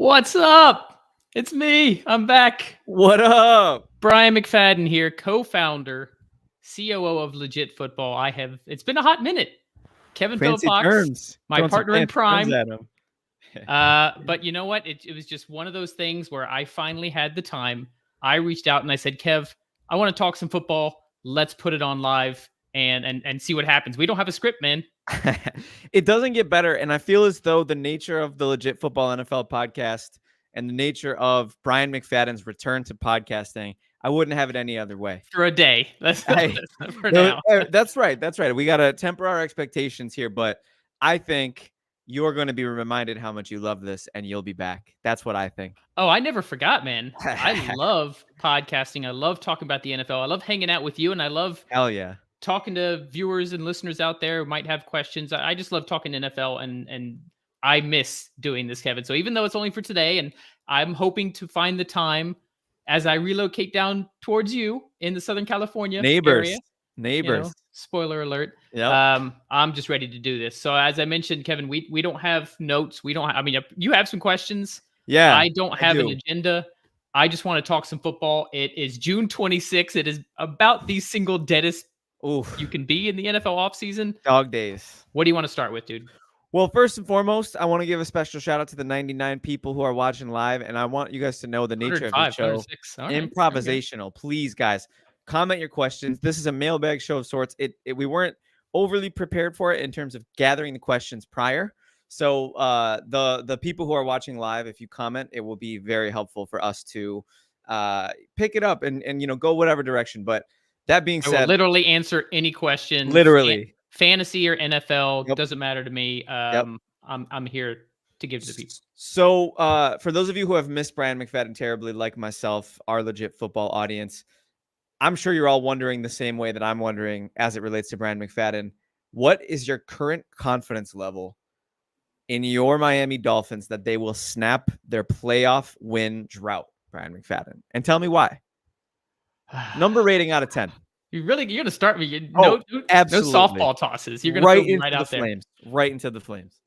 What's up? It's me. I'm back. What up? Brian McFadden here, co-founder, COO of Legit Football. It's been a hot minute. Kevin Phillip Fancy Fox, terms. my Throwing some partner in fancy terms crime. at him. But you know what? It was just one of those things where I finally had the time. I reached out and I said, Kev, I want to talk some football. Let's put it on live and see what happens. We don't have a script, man. It doesn't get better. And I feel as though the nature of the Legit Football NFL podcast and the nature of Brian McFadden's return to podcasting, I wouldn't have it any other way. For a day. For No, now. That's right. That's right. We got to temper our expectations here, but I think you're going to be reminded how much you love this and you'll be back. That's what I think. Oh, I never forgot, man. I love podcasting. I love talking about the NFL. I love hanging out with you, and I love Hell yeah. talking to viewers and listeners out there who might have questions. I just love talking NFL, and I miss doing this, Kevin. So even though it's only for today, and I'm hoping to find the time as I relocate down towards you in the Southern California area. Neighbors. Spoiler alert. Yep. I'm just ready to do this. So as I mentioned, Kevin, we don't have notes. I mean, you have some questions. Yeah. I don't have an agenda. I just want to talk some football. It is June 26th. It is about the single deadest you can be in the NFL offseason. Dog days. What do you want to start with, dude? Well, first and foremost, I want to give a special shout out to the 99 people who are watching live, and I want you guys to know the nature of the show. Improvisational. Okay. Please, guys, comment your questions. This is a mailbag show of sorts. We weren't overly prepared for it in terms of gathering the questions prior. So the people who are watching live, if you comment, it will be very helpful for us to pick it up and go whatever direction. But that being said, I will literally answer any question. Literally. Fantasy or NFL, Yep. Doesn't matter to me. I'm here to give to the people. So for those of you who have missed Brian McFadden terribly, like myself, our Legit Football audience, I'm sure you're all wondering the same way that I'm wondering as it relates to Brian McFadden. What is your current confidence level in your Miami Dolphins that they will snap their playoff win drought, Brian McFadden? And tell me why. Number rating out of 10. You're going to start me. Absolutely. No softball tosses. You're going to go right out there. Flames. Right into the flames.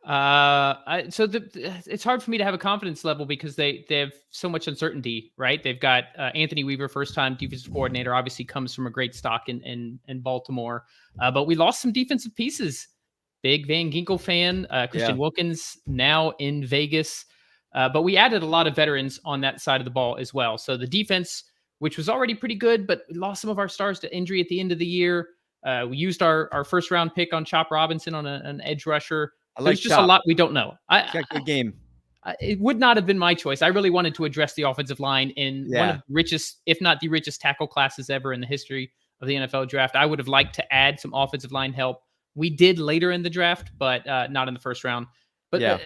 It's hard for me to have a confidence level because they have so much uncertainty, right? They've got Anthony Weaver, first-time defensive coordinator, obviously comes from a great stock in Baltimore. But we lost some defensive pieces. Big Van Ginkel fan, Christian Wilkins now in Vegas. But we added a lot of veterans on that side of the ball as well. So the defense, which was already pretty good, but we lost some of our stars to injury at the end of the year. We used our first-round pick on Chop Robinson on an edge rusher. There's just a lot we don't know. Good game. It would not have been my choice. I really wanted to address the offensive line in one of the richest, if not the richest, tackle classes ever in the history of the NFL draft. I would have liked to add some offensive line help. We did later in the draft, but not in the first round. But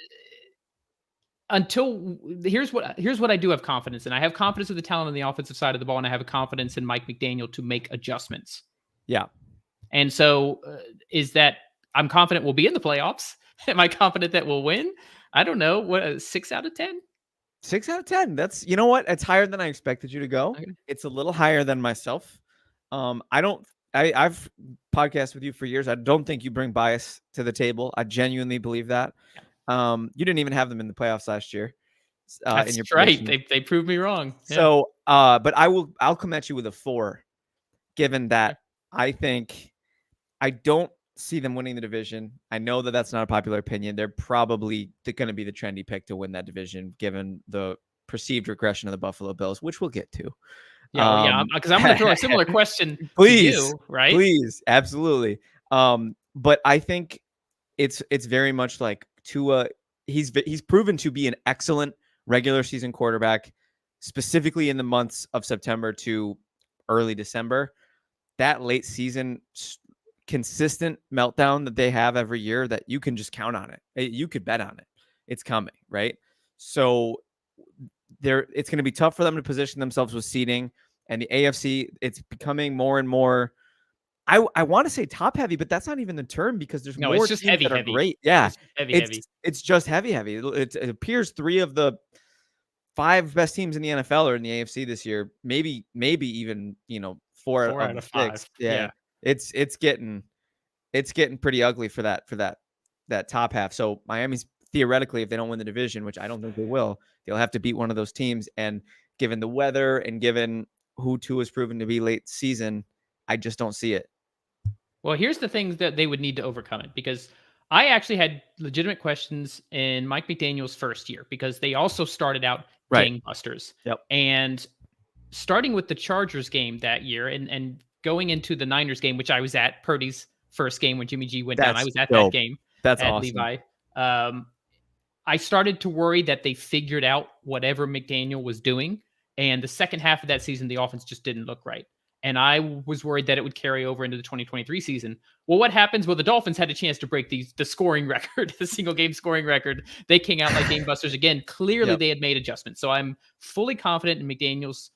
here's what I do have confidence in. I have confidence in the talent on the offensive side of the ball, and I have a confidence in Mike McDaniel to make adjustments. Yeah. And so is that I'm confident we'll be in the playoffs. Am I confident that we'll win? I don't know. What, 6 out of 10? 6 out of 10. That's, you know what? It's higher than I expected you to go. Okay. It's a little higher than myself. I've podcasted with you for years. I don't think you bring bias to the table. I genuinely believe that. You didn't even have them in the playoffs last year. That's right. They proved me wrong. Yeah. So, but I'll come at you with a 4, given that I think I don't see them winning the division. I know that that's not a popular opinion. They're probably going to be the trendy pick to win that division, given the perceived regression of the Buffalo Bills, which we'll get to. Because I'm going to throw a similar question to you, right? Please, absolutely. But I think it's very much like Tua. He's proven to be an excellent regular season quarterback, specifically in the months of September to early December. That late season consistent meltdown that they have every year, that you can just count on it. You could bet on it. It's coming, right? So it's going to be tough for them to position themselves with seeding, and the AFC, it's becoming more and more, I want to say top heavy, but that's not even the term, because there's more just teams heavy, that are heavy. great. Yeah. It's just heavy. It appears 3 of the 5 best teams in the NFL are in the AFC this year. Maybe even, 4 out of 6. Yeah. It's getting pretty ugly for that top half. So Miami's theoretically, if they don't win the division, which I don't think they will, they'll have to beat one of those teams. And given the weather and given who Tua has proven to be late season, I just don't see it. Well, here's the things that they would need to overcome it, because I actually had legitimate questions in Mike McDaniel's first year, because they also started out Right. gangbusters. Yep. And starting with the Chargers game that year and going into the Niners game, which I was at, Purdy's first game when Jimmy G went down. I was at dope. that game. That's at awesome. Levi. I started to worry that they figured out whatever McDaniel was doing. And the second half of that season, the offense just didn't look right. And I was worried that it would carry over into the 2023 season. Well, what happens? Well, the Dolphins had a chance to break the scoring record, the single game scoring record. They came out like game busters again. Clearly, they had made adjustments. So I'm fully confident in McDaniel's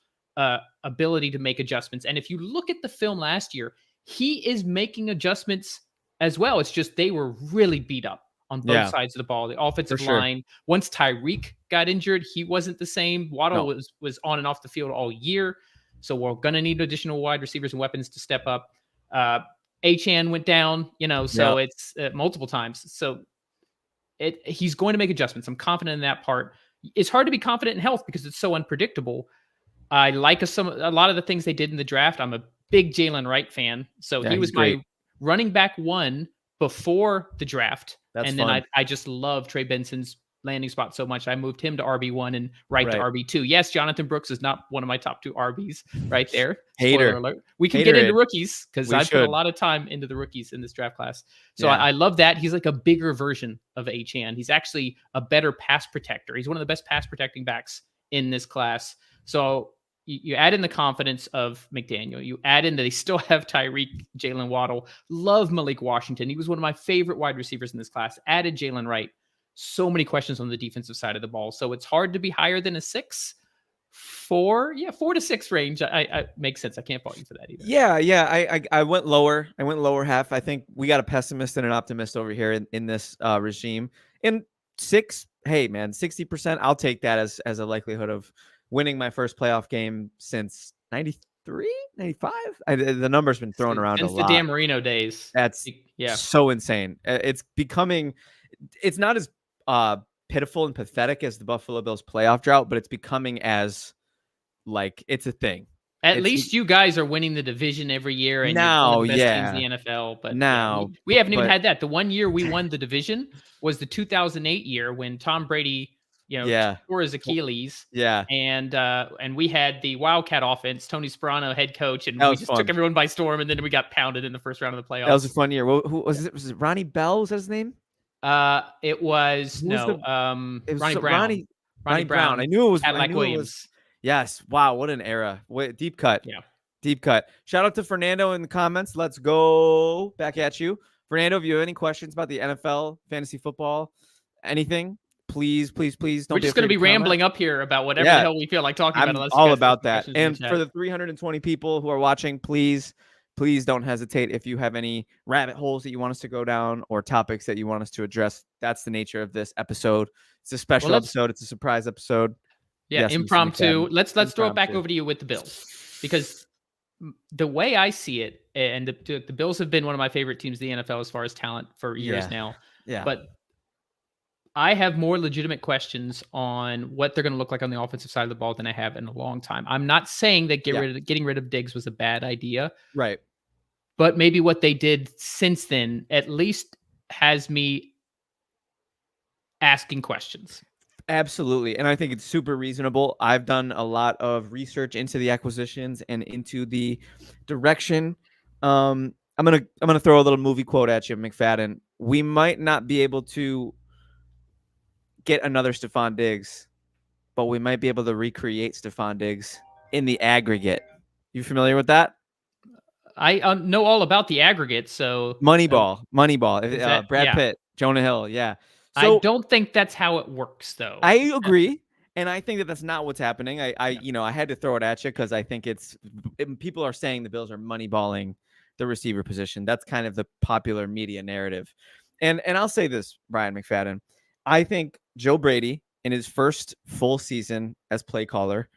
ability to make adjustments. And if you look at the film last year, he is making adjustments as well. It's just they were really beat up on both sides of the ball. The offensive line, once Tyreek got injured, he wasn't the same. Waddle was on and off the field all year. So we're going to need additional wide receivers and weapons to step up. Achane went down, so it's multiple times. So he's going to make adjustments. I'm confident in that part. It's hard to be confident in health because it's so unpredictable. I like a lot of the things they did in the draft. I'm a big Jalen Wright fan. So he was my running back one before the draft. Then I just love Trey Benson's landing spot so much. I moved him to RB1 and Wright to RB2. Yes, Jonathan Brooks is not one of my top 2 RBs right there. Hater. Spoiler alert. We can get into rookies because I put a lot of time into the rookies in this draft class. So I love that. He's like a bigger version of Achane. He's actually a better pass protector. He's one of the best pass protecting backs in this class. So you add in the confidence of McDaniel. You add in that they still have Tyreek, Jalen Waddle. Love Malik Washington. He was one of my favorite wide receivers in this class. Added Jalen Wright. So many questions on the defensive side of the ball. So it's hard to be higher than a 6. 4 to 6 range. I makes sense. I can't fault you for that either. Yeah. I went lower. I went lower half. I think we got a pessimist and an optimist over here in this regime. And 6, hey man, 60%. I'll take that as a likelihood of winning my first playoff game since 93, 95. The number's been thrown around a lot. Since the Dan Marino days. That's so insane. It's becoming. It's not as pitiful and pathetic as the Buffalo Bills playoff drought, but it's becoming as like it's a thing. At least you guys are winning the division every year, and now, you're one of the best teams in the NFL. But now we haven't even had that. The one year we won the division was the 2008 year when Tom Brady, tore his Achilles. And we had the Wildcat offense, Tony Sperano head coach, and we just took everyone by storm, and then we got pounded in the first round of the playoffs. That was a fun year. Who was it? Was it Ronnie Bell? Was that his name? It was Ronnie Brown. Ronnie Brown. I knew it was Cadillac Williams. Yes. Wow. What an era. Deep cut. Yeah. Deep cut. Shout out to Fernando in the comments. Let's go back at you. Fernando, if you have any questions about the NFL, fantasy football, anything, please don't. We're just going to be rambling up here about whatever the hell we feel like talking about. I'm all about that. And for the 320 people who are watching, please don't hesitate. If you have any rabbit holes that you want us to go down or topics that you want us to address, that's the nature of this episode. It's a special episode. It's a surprise episode. Yeah, yes, impromptu. Let's throw it back over to you with the Bills, because the way I see it, and the Bills have been one of my favorite teams in the NFL as far as talent for years now. Yeah. But I have more legitimate questions on what they're going to look like on the offensive side of the ball than I have in a long time. I'm not saying that getting rid of Diggs was a bad idea. Right. But maybe what they did since then at least has me asking questions. Absolutely. And I think it's super reasonable. I've done a lot of research into the acquisitions and into the direction. I'm gonna throw a little movie quote at you, McFadden. We might not be able to get another Stephon Diggs, but we might be able to recreate Stephon Diggs in the aggregate. You familiar with that? I know all about the aggregate. So Moneyball. Brad Pitt, Jonah Hill. Yeah. So, I don't think that's how it works, though. I agree. And I think that that's not what's happening. I had to throw it at you because I think people are saying the Bills are moneyballing the receiver position. That's kind of the popular media narrative. And I'll say this, Brian McFadden. I think Joe Brady in his first full season as play caller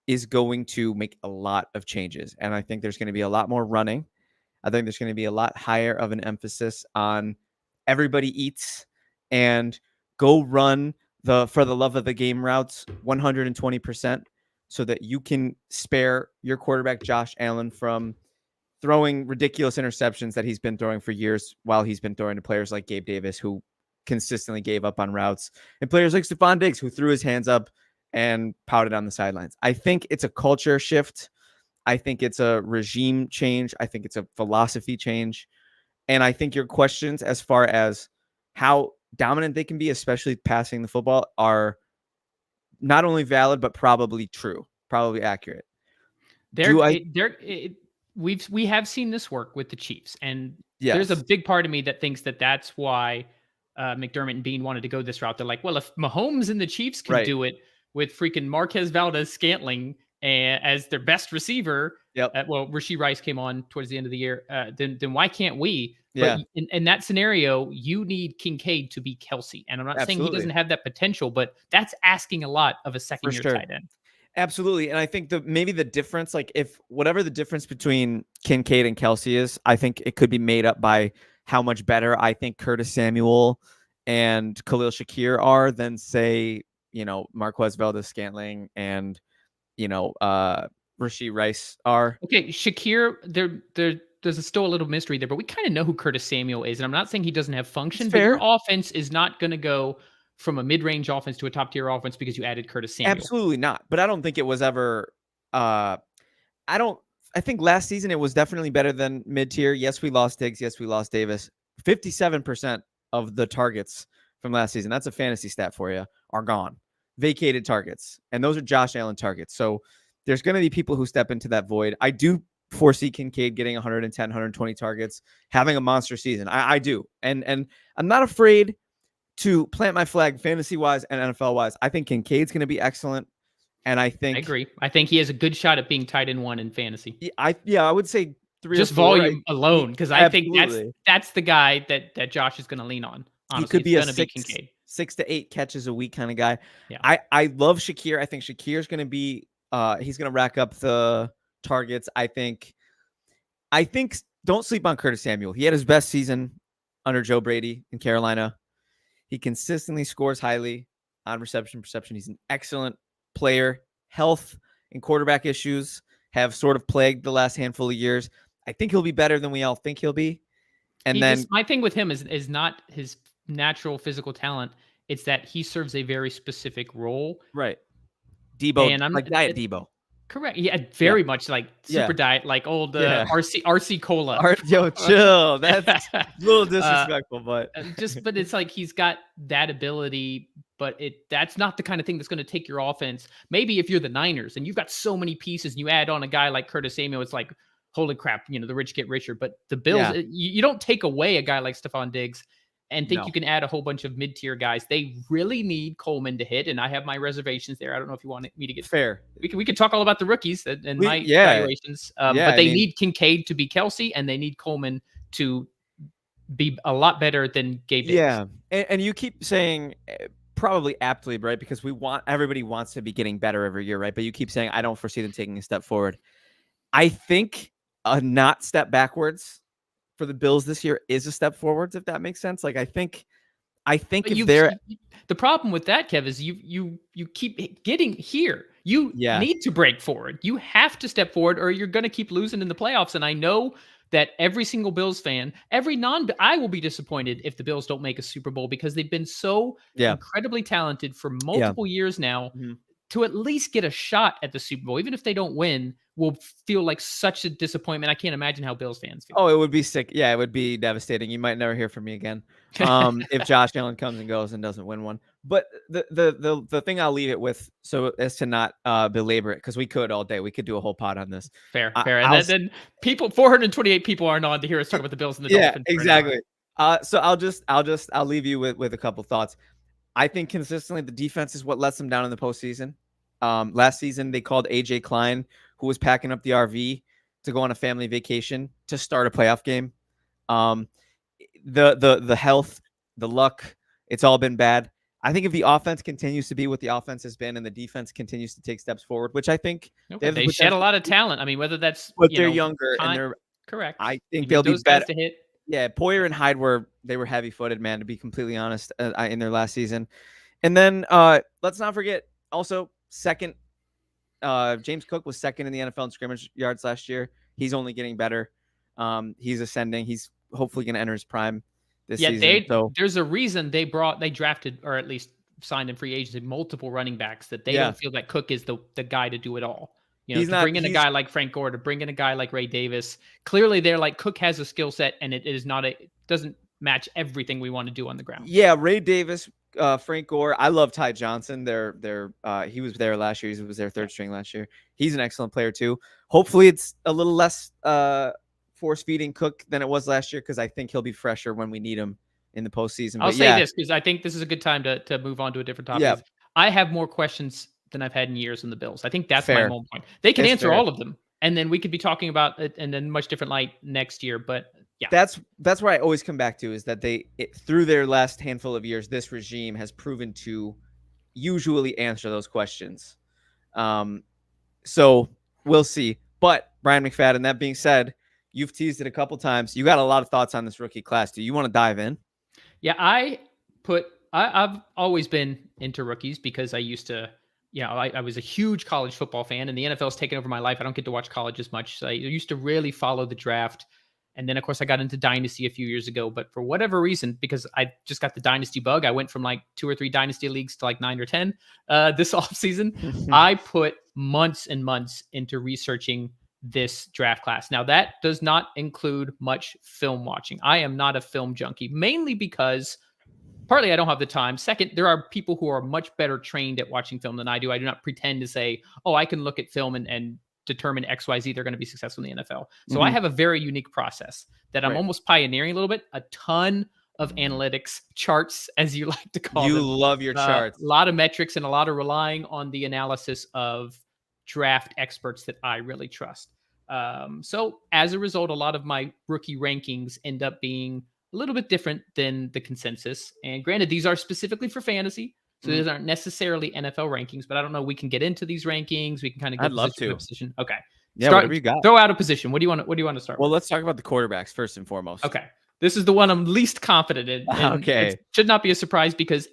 is going to make a lot of changes. And I think there's going to be a lot more running. I think there's going to be a lot higher of an emphasis on everybody eats and go run the for the love of the game routes 120% so that you can spare your quarterback Josh Allen from throwing ridiculous interceptions that he's been throwing for years while he's been throwing to players like Gabe Davis, who consistently gave up on routes, and players like Stephon Diggs, who threw his hands up and pouted on the sidelines. I think it's a culture shift. I think it's a regime change. I think it's a philosophy change. And I think your questions as far as how dominant they can be, especially passing the football, are not only valid, but probably true, probably accurate. We have seen this work with the Chiefs, and Yes. there's a big part of me that thinks that that's why McDermott and Bean wanted to go this route. They're like, well, if Mahomes and the Chiefs can do it with freaking Marquez Valdez-Scantling as their best receiver, Rashee Rice came on towards the end of the year, then why can't we? Yeah. But in that scenario, you need Kincaid to be Kelsey. And I'm not saying he doesn't have that potential, but that's asking a lot of a second-year tight end. Absolutely. And I think maybe the difference, like if whatever the difference between Kincaid and Kelsey is, I think it could be made up by how much better I think Curtis Samuel and Khalil Shakir are than, say, Marquez Valdez-Scantling and, Rashee Rice are. Okay, Shakir, there's still a little mystery there, but we kind of know who Curtis Samuel is. And I'm not saying he doesn't have function, but your offense is not going to go from a mid-range offense to a top-tier offense because you added Curtis Samuel. Absolutely not. But I don't think it was ever I think last season it was definitely better than mid-tier. Yes, we lost Diggs. Yes, we lost Davis. 57% of the targets from last season, that's a fantasy stat for you, are gone. Vacated targets. And those are Josh Allen targets. So there's going to be people who step into that void. I do foresee Kincaid getting 110, 120 targets, having a monster season. I do. And I'm not afraid to plant my flag fantasy-wise and NFL-wise. I think Kincaid's going to be excellent. And I agree. I think he has a good shot at being tight end one in fantasy. I would say 3 just or 4, volume alone, because I think that's the guy that Josh is going to lean on. Honestly, he could be a 6 to 8 catches a week kind of guy. Yeah. I love Shakir. I think Shakir's going to be he's going to rack up the targets. I think don't sleep on Curtis Samuel. He had his best season under Joe Brady in Carolina. He consistently scores highly on reception perception. He's an excellent player. Health and quarterback issues have sort of plagued the last handful of years. I think he'll be better than we all think he'll be. And my thing with him is not his natural physical talent. It's that he serves a very specific role. Right. Debo, and like Diet Debo. Correct. Yeah, very much like super diet, like old RC Cola. Yo, chill. That's a little disrespectful, but it's like he's got that ability, but that's not the kind of thing that's going to take your offense. Maybe if you're the Niners and you've got so many pieces and you add on a guy like Curtis Samuel, it's like, holy crap, the rich get richer. But the Bills, you don't take away a guy like Stephon Diggs and think you can add a whole bunch of mid-tier guys. They really need Coleman to hit, and I have my reservations there. I don't know if you want me to get fair. We can talk all about the rookies and my evaluations, but they need Kincaid to be Kelsey, and they need Coleman to be a lot better than Gabe Davis. Yeah, and you keep saying probably aptly, right? Because everybody wants to be getting better every year, right? But you keep saying I don't foresee them taking a step forward. I think a not step backwards for the Bills this year is a step forwards, if that makes sense. Like I think if they're the problem with that, Kev, is you keep getting here. You need to break forward. You have to step forward, or you're going to keep losing in the playoffs. And I know that every single Bills fan, I will be disappointed if the Bills don't make a Super Bowl, because they've been so incredibly talented for multiple years now. Mm-hmm. To at least get a shot at the Super Bowl, even if they don't win, will feel like such a disappointment. I can't imagine how Bills fans feel. Oh, it would be sick. Yeah, it would be devastating. You might never hear from me again if Josh Allen comes and goes and doesn't win one. But the thing I'll leave it with, so as to not belabor it, because we could all day. We could do a whole pod on this. Fair. And then 428 people aren't on to hear us talk about the Bills and the Dolphins. Yeah, exactly. So I'll leave you with a couple thoughts. I think consistently the defense is what lets them down in the postseason. Last season, they called AJ Klein, who was packing up the RV to go on a family vacation, to start a playoff game. The health, the luck, it's all been bad. I think if the offense continues to be what the offense has been and the defense continues to take steps forward, which I think they shed a lot of talent. I mean, whether that's but they're younger and they're correct. I think they'll be better. To hit. Yeah, Poyer and Hyde were They were heavy-footed, man, to be completely honest, in their last season. And then let's not forget also second. James Cook was second in the NFL in scrimmage yards last year. He's only getting better. He's ascending. He's hopefully going to enter his prime this season. So there's a reason they drafted, or at least signed in free agency, multiple running backs, that they don't feel that Cook is the guy to do it all. You know, bring in a guy like Frank Gore, to bring in a guy like Ray Davis. Clearly, they're like, Cook has a skill set, and it doesn't match everything we want to do on the ground. Yeah, Ray Davis, Frank Gore. I love Ty Johnson. He was there last year. He was their third string last year. He's an excellent player too. Hopefully, it's a little less force feeding Cook than it was last year, because I think he'll be fresher when we need him in the postseason. I'll say this, because I think this is a good time to move on to a different topic. Yeah. I have more questions than I've had in years in the Bills. I think that's my whole point. They can answer all of them, and then we could be talking about it in a much different light next year. But yeah, that's where I always come back to, is that through their last handful of years, this regime has proven to usually answer those questions. So we'll see. But Brian McFadden, that being said, you've teased it a couple times. You got a lot of thoughts on this rookie class. Do you want to dive in? Yeah, I've always been into rookies, because I used to, I was a huge college football fan, and the NFL has taken over my life. I don't get to watch college as much. So I used to really follow the draft. And then, of course, I got into Dynasty a few years ago. But for whatever reason, because I just got the Dynasty bug, I went from like 2 or 3 Dynasty leagues to like 9 or 10 this offseason. I put months and months into researching this draft class. Now, that does not include much film watching. I am not a film junkie, mainly because partly I don't have the time. Second, there are people who are much better trained at watching film than I do. I do not pretend to say, oh, I can look at film and determine XYZ, they're going to be successful in the NFL. So I have a very unique process that I'm almost pioneering a little bit. A ton of analytics, charts, as you like to call them. You love your charts. A lot of metrics, and a lot of relying on the analysis of draft experts that I really trust. So as a result, a lot of my rookie rankings end up being a little bit different than the consensus. And granted, these are specifically for fantasy, so these aren't necessarily NFL rankings, but I don't know. We can get into these rankings. We can kind of go position. Okay. Yeah. Whatever you got. Throw out a position. What do you want to start with? Well, let's talk about the quarterbacks first and foremost. Okay. This is the one I'm least confident in. Okay. It should not be a surprise, because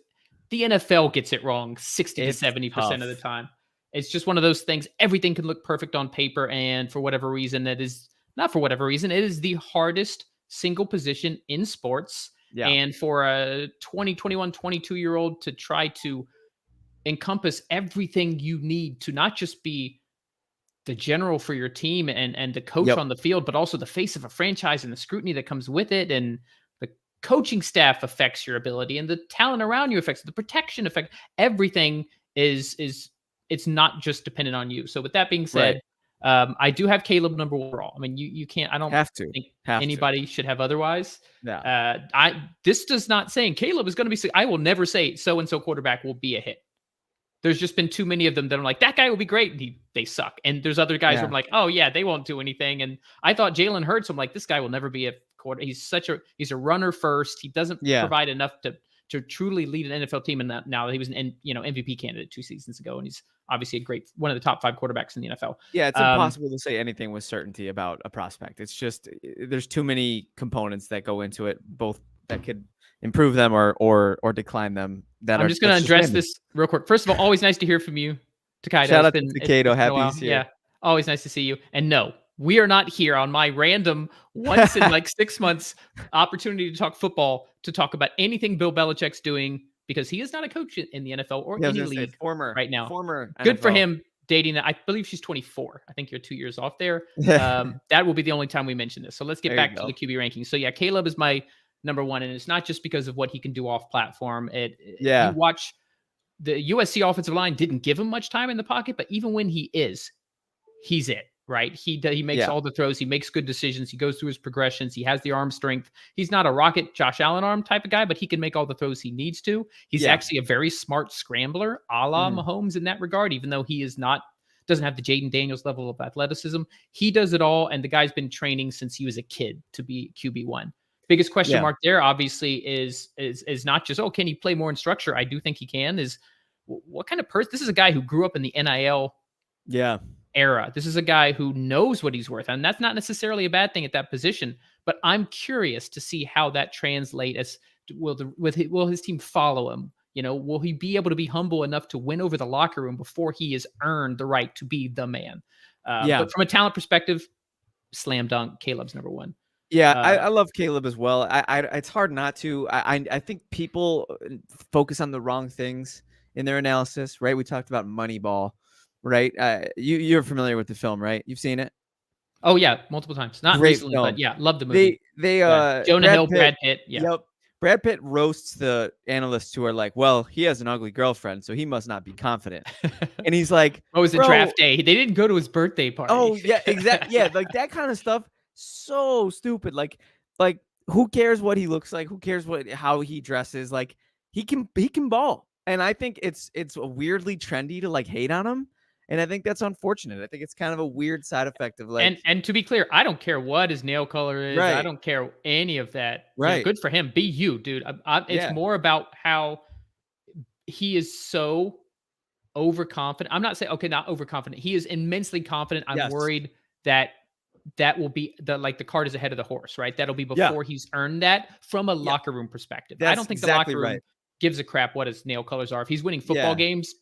the NFL gets it wrong 60 to 70% of the time. It's just one of those things. Everything can look perfect on paper, and for whatever reason, it is the hardest single position in sports. Yeah. And for a 20, 21, 22-year-old to try to encompass everything you need to not just be the general for your team and the coach on the field, but also the face of a franchise and the scrutiny that comes with it, and the coaching staff affects your ability, and the talent around you affects the protection effect. Everything is it's not just dependent on you. So with that being said, I do have Caleb number 1 overall. I mean, you can't. I don't think anybody should have otherwise. Yeah. This does not saying Caleb is going to be. I will never say so and so quarterback will be a hit. There's just been too many of them that I'm like, that guy will be great. And they suck. And there's other guys where I'm like, oh yeah, they won't do anything. And I thought Jalen Hurts. I'm like, this guy will never be a quarter. He's a runner first. He doesn't provide enough to truly lead an NFL team. And now he was an MVP candidate 2 seasons ago, and he's obviously one of the top 5 quarterbacks in the NFL. Yeah, it's impossible to say anything with certainty about a prospect. It's just there's too many components that go into it, both that could improve them or decline them. I'm just going to address this real quick. First of all, always nice to hear from you, Takaido. Shout out to Takaido. Happy he's here. Yeah, always nice to see you. And no, we are not here on my random once in like 6 months opportunity to talk football to talk about anything Bill Belichick's doing, because he is not a coach in the NFL or any league right now. Good NFL. For him dating that. I believe she's 24. I think you're 2 years off there. That will be the only time we mention this. So let's get back to the QB rankings. So yeah, Caleb is my number 1, and it's not just because of what he can do off platform. You watch the USC offensive line didn't give him much time in the pocket, but even when he's it. Right. He makes all the throws. He makes good decisions. He goes through his progressions. He has the arm strength. He's not a rocket Josh Allen arm type of guy, but he can make all the throws he needs to. He's actually a very smart scrambler, a la Mahomes in that regard, even though he doesn't have the Jaden Daniels level of athleticism. He does it all. And the guy's been training since he was a kid to be QB1. Biggest question mark there, obviously, is not just, can he play more in structure? I do think he can. Is what kind of person? This is a guy who grew up in the NIL era. This is a guy who knows what he's worth, and that's not necessarily a bad thing at that position. but I'm curious to see how that translates. Will his team follow him? Will he be able to be humble enough to win over the locker room before he has earned the right to be the man? Yeah. But from a talent perspective, slam dunk, Caleb's number one. Yeah, I love Caleb as well. It's hard not to. I think people focus on the wrong things in their analysis, right? We talked about Moneyball, right? You're familiar with the film, right? You've seen it. Oh yeah, multiple times. Not Great recently, film. but yeah, love the movie. They Jonah Brad Hill, Pitt. Brad Pitt. Yeah. Yep. Brad Pitt roasts the analysts who are like, "Well, he has an ugly girlfriend, so he must not be confident." And he's like, "Oh, it was a "Bro, draft day. They didn't go to his birthday party." Oh yeah, exactly. Yeah, like that kind of stuff. So stupid. Like who cares what he looks like? Who cares how he dresses? Like he can ball. And I think it's weirdly trendy to like hate on him. And I think that's unfortunate. I think it's kind of a weird side effect of like. And to be clear, I don't care what his nail color is. I Right. don't care any of that. Right. Good for him. Be you, dude. It's more about how he is so overconfident. I'm not saying not overconfident. He is immensely confident. I'm Yes. worried that will be the cart is ahead of the horse, right? That'll be before he's earned that from a locker room perspective. I don't think the locker room gives a crap what his nail colors are. If he's winning football games,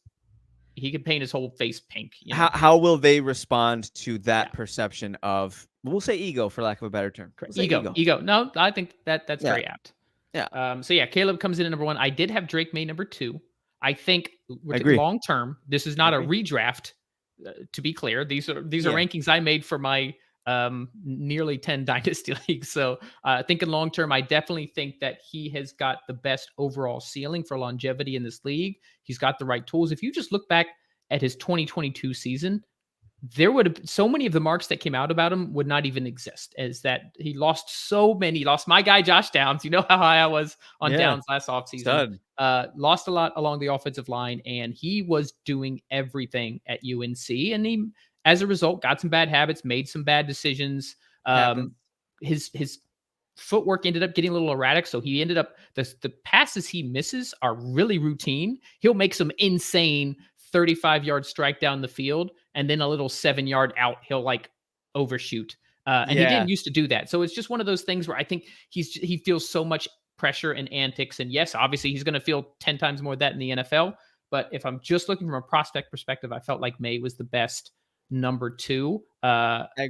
he could paint his whole face pink. How will they respond to that perception of, we'll say ego for lack of a better term? Ego. No, I think that's very apt. Yeah. So Caleb comes in at number 1. I did have Drake May number 2. I think long term, this is not a redraft. To be clear, these are rankings I made for my nearly 10 dynasty leagues. So thinking long term, I definitely think that he has got the best overall ceiling for longevity in this league. He's got the right tools. If you just look back at his 2022 season, there would have so many of the marks that came out about him would not even exist, as that he lost my guy Josh Downs. You know how high I was on Downs last offseason. Lost a lot along the offensive line, and he was doing everything at UNC, and he, as a result, got some bad habits, made some bad decisions. His footwork ended up getting a little erratic, so he ended up the passes he misses are really routine. He'll make some insane 35-yard strike down the field, and then a little 7-yard out he'll like overshoot. And he didn't used to do that. So it's just one of those things where I think he feels so much pressure and antics. And yes, obviously he's going to feel 10 times more of that in the NFL. But if I'm just looking from a prospect perspective, I felt like May was the best number 2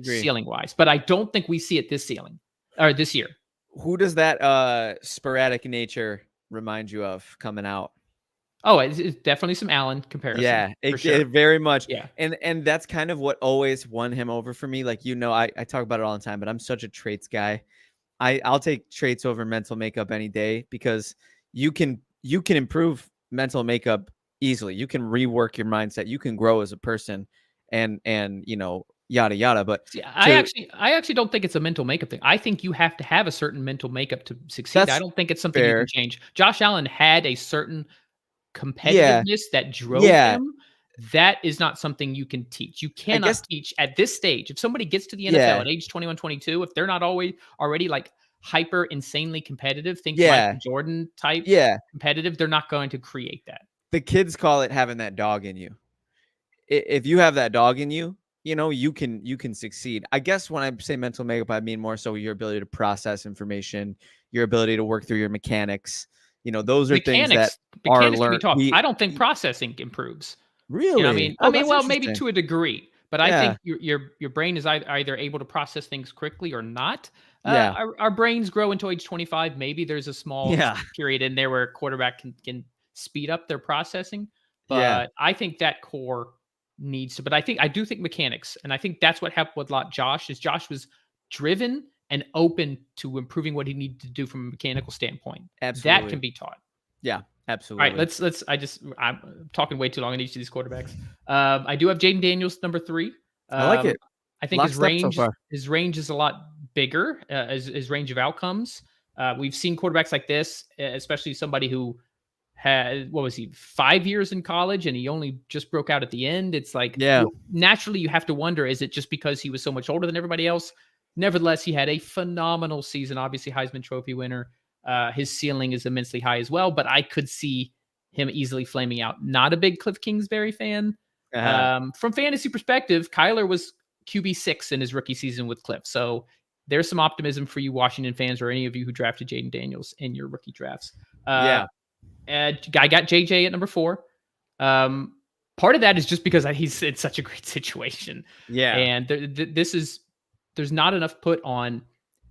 ceiling wise. But I don't think we see it this year. Who does that sporadic nature remind you of coming out? Oh, it's definitely some Allen comparison. Yeah, it very much. Yeah. And that's kind of what always won him over for me. Like, I talk about it all the time, but I'm such a traits guy. I'll take traits over mental makeup any day, because you can improve mental makeup easily. You can rework your mindset. You can grow as a person and yada yada. But I actually don't think it's a mental makeup thing. I think you have to have a certain mental makeup to succeed. I don't think it's something you can change. Josh Allen had a certain competitiveness that drove him. That is not something you can teach. You cannot teach at this stage. If somebody gets to the NFL at age 21, 22, if they're not already like hyper insanely competitive, think Michael Jordan type competitive, they're not going to create that. The kids call it having that dog in you. If you have that dog in you, you can succeed. I guess when I say mental makeup, I mean more so your ability to process information, your ability to work through your mechanics. Those are things that are learned. I don't think processing improves. Really? I mean, well, maybe to a degree, but I think your brain is either able to process things quickly or not. Our brains grow until age 25. Maybe there's a small period in there where a quarterback can speed up their processing. But I think that core needs to. But I do think mechanics, and I think that's what happened with Josh. Is Josh was driven and open to improving what he needed to do from a mechanical standpoint. Absolutely. That can be taught. Yeah, absolutely. All right, I'm talking way too long on each of these quarterbacks. I do have Jaden Daniels number 3. I like it. I think his range is a lot bigger, his range of outcomes. We've seen quarterbacks like this, especially somebody who had, 5 years in college, and he only just broke out at the end. It's like, naturally you have to wonder, is it just because he was so much older than everybody else? Nevertheless, he had a phenomenal season, obviously Heisman Trophy winner. His ceiling is immensely high as well, but I could see him easily flaming out. Not a big Cliff Kingsbury fan. From fantasy perspective, Kyler was QB6 in his rookie season with Cliff. So there's some optimism for you Washington fans or any of you who drafted Jaden Daniels in your rookie drafts. Yeah. And I got JJ at number 4. Part of that is just because he's in such a great situation. Yeah. And there's not enough put on.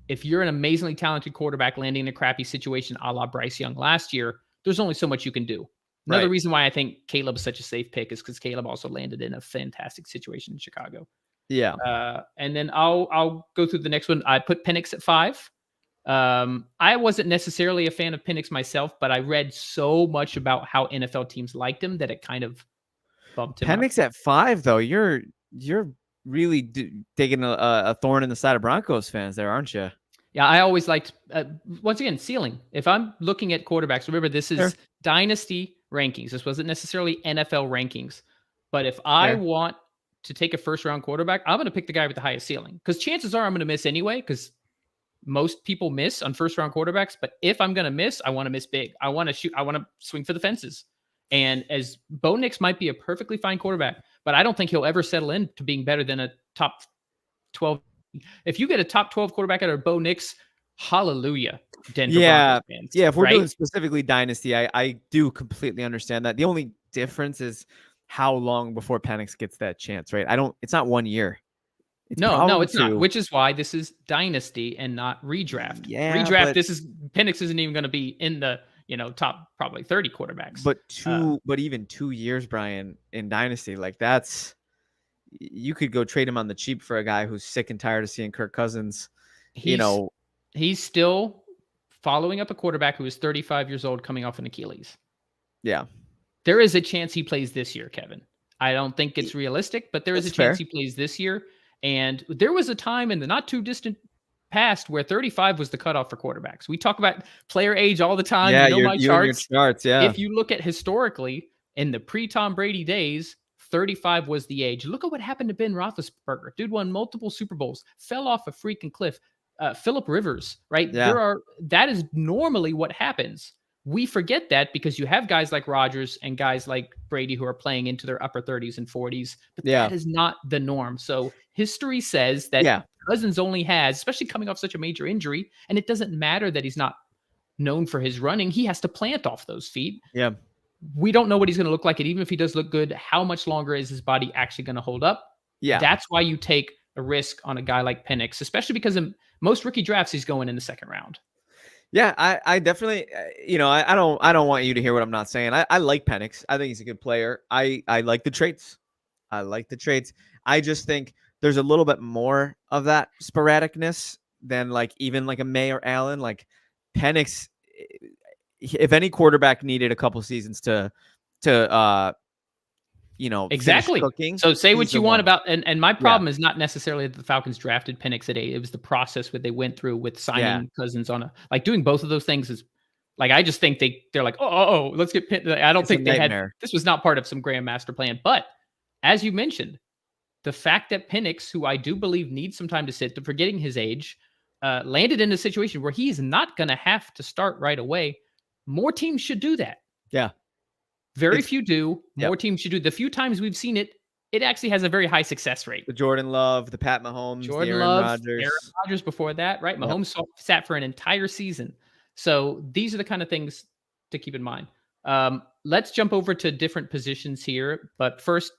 If you're an amazingly talented quarterback landing in a crappy situation a la Bryce Young last year, there's only so much you can do. Another reason why I think Caleb is such a safe pick is because Caleb also landed in a fantastic situation in Chicago. Yeah. And then I'll go through the next one. I put Penix at 5. I wasn't necessarily a fan of Penix myself, but I read so much about how NFL teams liked him that it kind of bumped him Penix up. at 5, though. You're really taking a thorn in the side of Broncos fans there, aren't you? Yeah, I always liked, once again, ceiling. If I'm looking at quarterbacks, remember, this is dynasty rankings. This wasn't necessarily NFL rankings. But if I want to take a first-round quarterback, I'm going to pick the guy with the highest ceiling. Because chances are I'm going to miss anyway, because most people miss on first-round quarterbacks. But if I'm going to miss, I want to miss big. I want to shoot. I want to swing for the fences. And as Bo Nix might be a perfectly fine quarterback, but I don't think he'll ever settle into being better than a top 12. If you get a top 12 quarterback out of Bo Nix, hallelujah, Denver Broncos fans. Yeah, if we're doing specifically dynasty, I do completely understand that. The only difference is how long before Penix gets that chance, right? It's not 1 year. No, it's not, which is why this is dynasty and not redraft. Yeah, redraft, Penix isn't even going to be in the top probably 30 quarterbacks. But even 2 years, Brian, in dynasty, like you could go trade him on the cheap for a guy who's sick and tired of seeing Kirk Cousins. He's still following up a quarterback who is 35 years old coming off an Achilles. Yeah. There is a chance he plays this year, Kevin. I don't think it's realistic, but there is a chance he plays this year. And there was a time in the not too distant past where 35 was the cutoff for quarterbacks. We talk about player age all the time. Yeah, my charts. Yeah. If you look at historically in the pre-Tom Brady days, 35 was the age. Look at what happened to Ben Roethlisberger. Dude won multiple Super Bowls, fell off a freaking cliff. Phillip Rivers, right? Yeah. That is normally what happens. We forget that because you have guys like Rodgers and guys like Brady who are playing into their upper 30s and 40s, but that is not the norm. So history says that Cousins only has, especially coming off such a major injury, and it doesn't matter that he's not known for his running. He has to plant off those feet. Yeah. We don't know what he's going to look like. And even if he does look good, how much longer is his body actually going to hold up? Yeah. That's why you take a risk on a guy like Penix, especially because in most rookie drafts, he's going in the second round. Yeah, I definitely, I don't want you to hear what I'm not saying. I like Penix. I think he's a good player. I like the traits. I just think there's a little bit more of that sporadicness than even a May or Allen. Like Penix, if any quarterback needed a couple seasons to exactly. Cooking, so say what you want about, and my problem is not necessarily that the Falcons drafted Penix at 8. It was the process that they went through with signing Cousins on doing both of those things is I just think they're like, oh, let's get Penix. I don't think they had, this was not part of some grand master plan. But as you mentioned, the fact that Penix, who I do believe needs some time to sit, forgetting his age, landed in a situation where he's not going to have to start right away. More teams should do that. Yeah. Very few do. More teams should do. The few times we've seen it, it actually has a very high success rate. The Jordan Love, the Pat Mahomes, the Aaron Rodgers. Aaron Rodgers before that, right? Mahomes sat for an entire season. So these are the kind of things to keep in mind. Let's jump over to different positions here. But first,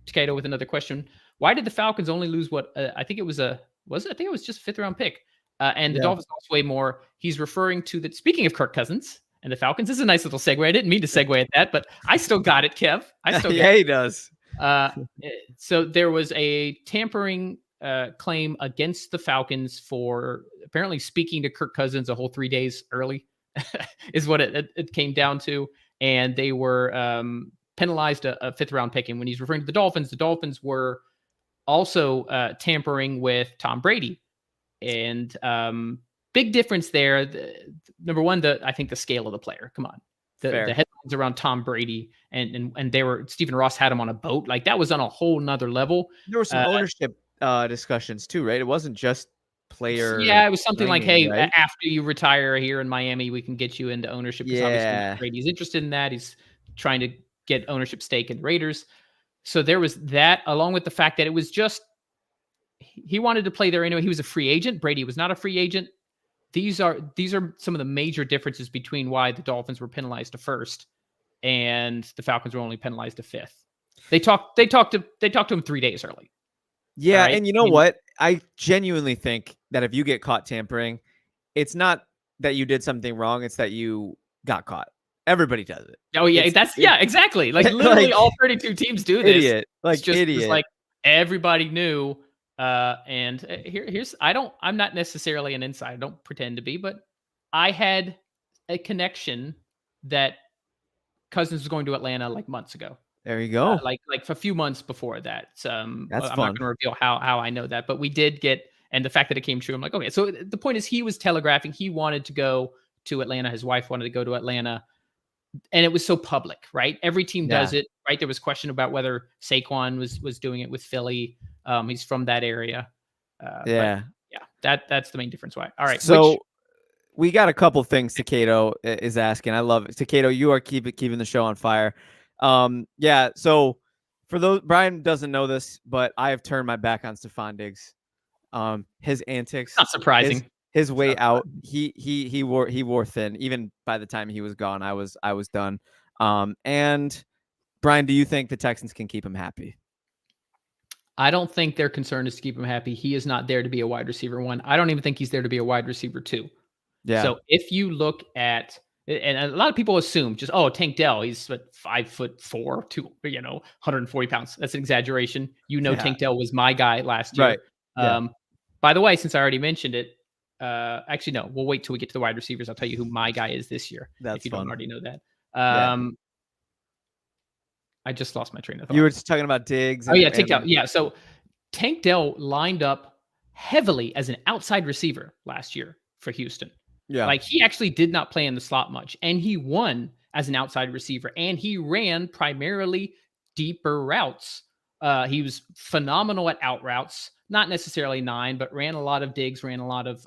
Cato with another question. Why did the Falcons only lose I think it was I think it was just a 5th round pick. And the Dolphins lost way more. He's referring to that. Speaking of Kirk Cousins and the Falcons, this is a nice little segue. I didn't mean to segue at that, but I still got it, Kev. He does. So there was a tampering claim against the Falcons for apparently speaking to Kirk Cousins a whole 3 days early is what it came down to. And they were penalized a 5th round pick. And when he's referring to the Dolphins were also tampering with Tom Brady. And big difference there. Number one, I think the scale of the player. Come on. The headlines around Tom Brady and they were, Stephen Ross had him on a boat. That was on a whole nother level. There were some ownership discussions too, right? It wasn't just player. Yeah, it was something like, hey, after you retire here in Miami, we can get you into ownership. Because obviously Brady's interested in that. He's trying to get ownership stake in the Raiders. So there was that, along with the fact that it was just he wanted to play there anyway. He was a free agent. Brady was not a free agent. These are some of the major differences between why the Dolphins were penalized to first and the Falcons were only penalized to fifth. They talked to him 3 days early. Yeah, right? and you know what? I genuinely think that if you get caught tampering, it's not that you did something wrong, it's that you got caught. Everybody does it. Oh yeah, exactly. Like literally like, all 32 teams do this. Idiot. Like idiot. It's like everybody knew. And here's I'm not necessarily an insider. I don't pretend to be, but I had a connection that Cousins was going to Atlanta like months ago. There you go. Like a few months before that. That's I'm fun. not going to reveal how I know that, but we did get, and the fact that it came true, I'm like, okay. So the point is, he was telegraphing he wanted to go to Atlanta. His wife wanted to go to Atlanta, and it was so public, right? Every team does it, right? There was question about whether Saquon was doing it with Philly. He's from that area. That's the main difference. Why? All right. So we got a couple things Takedo is asking. I love it. Takedo, you are keeping the show on fire. So for those, Brian doesn't know this, but I have turned my back on Stephon Diggs. His antics, not surprising. His way out, he wore thin. Even by the time he was gone, I was done. And Brian, do you think the Texans can keep him happy? I don't think their concern is to keep him happy. He is not there to be a wide receiver 1. I don't even think he's there to be a wide receiver 2. Yeah. So if you look at, and a lot of people assume just, Tank Dell, he's 5'4", 140 pounds. That's an exaggeration. Tank Dell was my guy last year. Right. By the way, since I already mentioned it, actually, no, we'll wait till we get to the wide receivers. I'll tell you who my guy is this year. If you don't already know that. I just lost my train of thought. You were just talking about Diggs. Tank Dell. Yeah. So Tank Dell lined up heavily as an outside receiver last year for Houston. Yeah. Like he actually did not play in the slot much, and he won as an outside receiver, and he ran primarily deeper routes. He was phenomenal at out routes, not necessarily 9, but ran a lot of digs, ran a lot of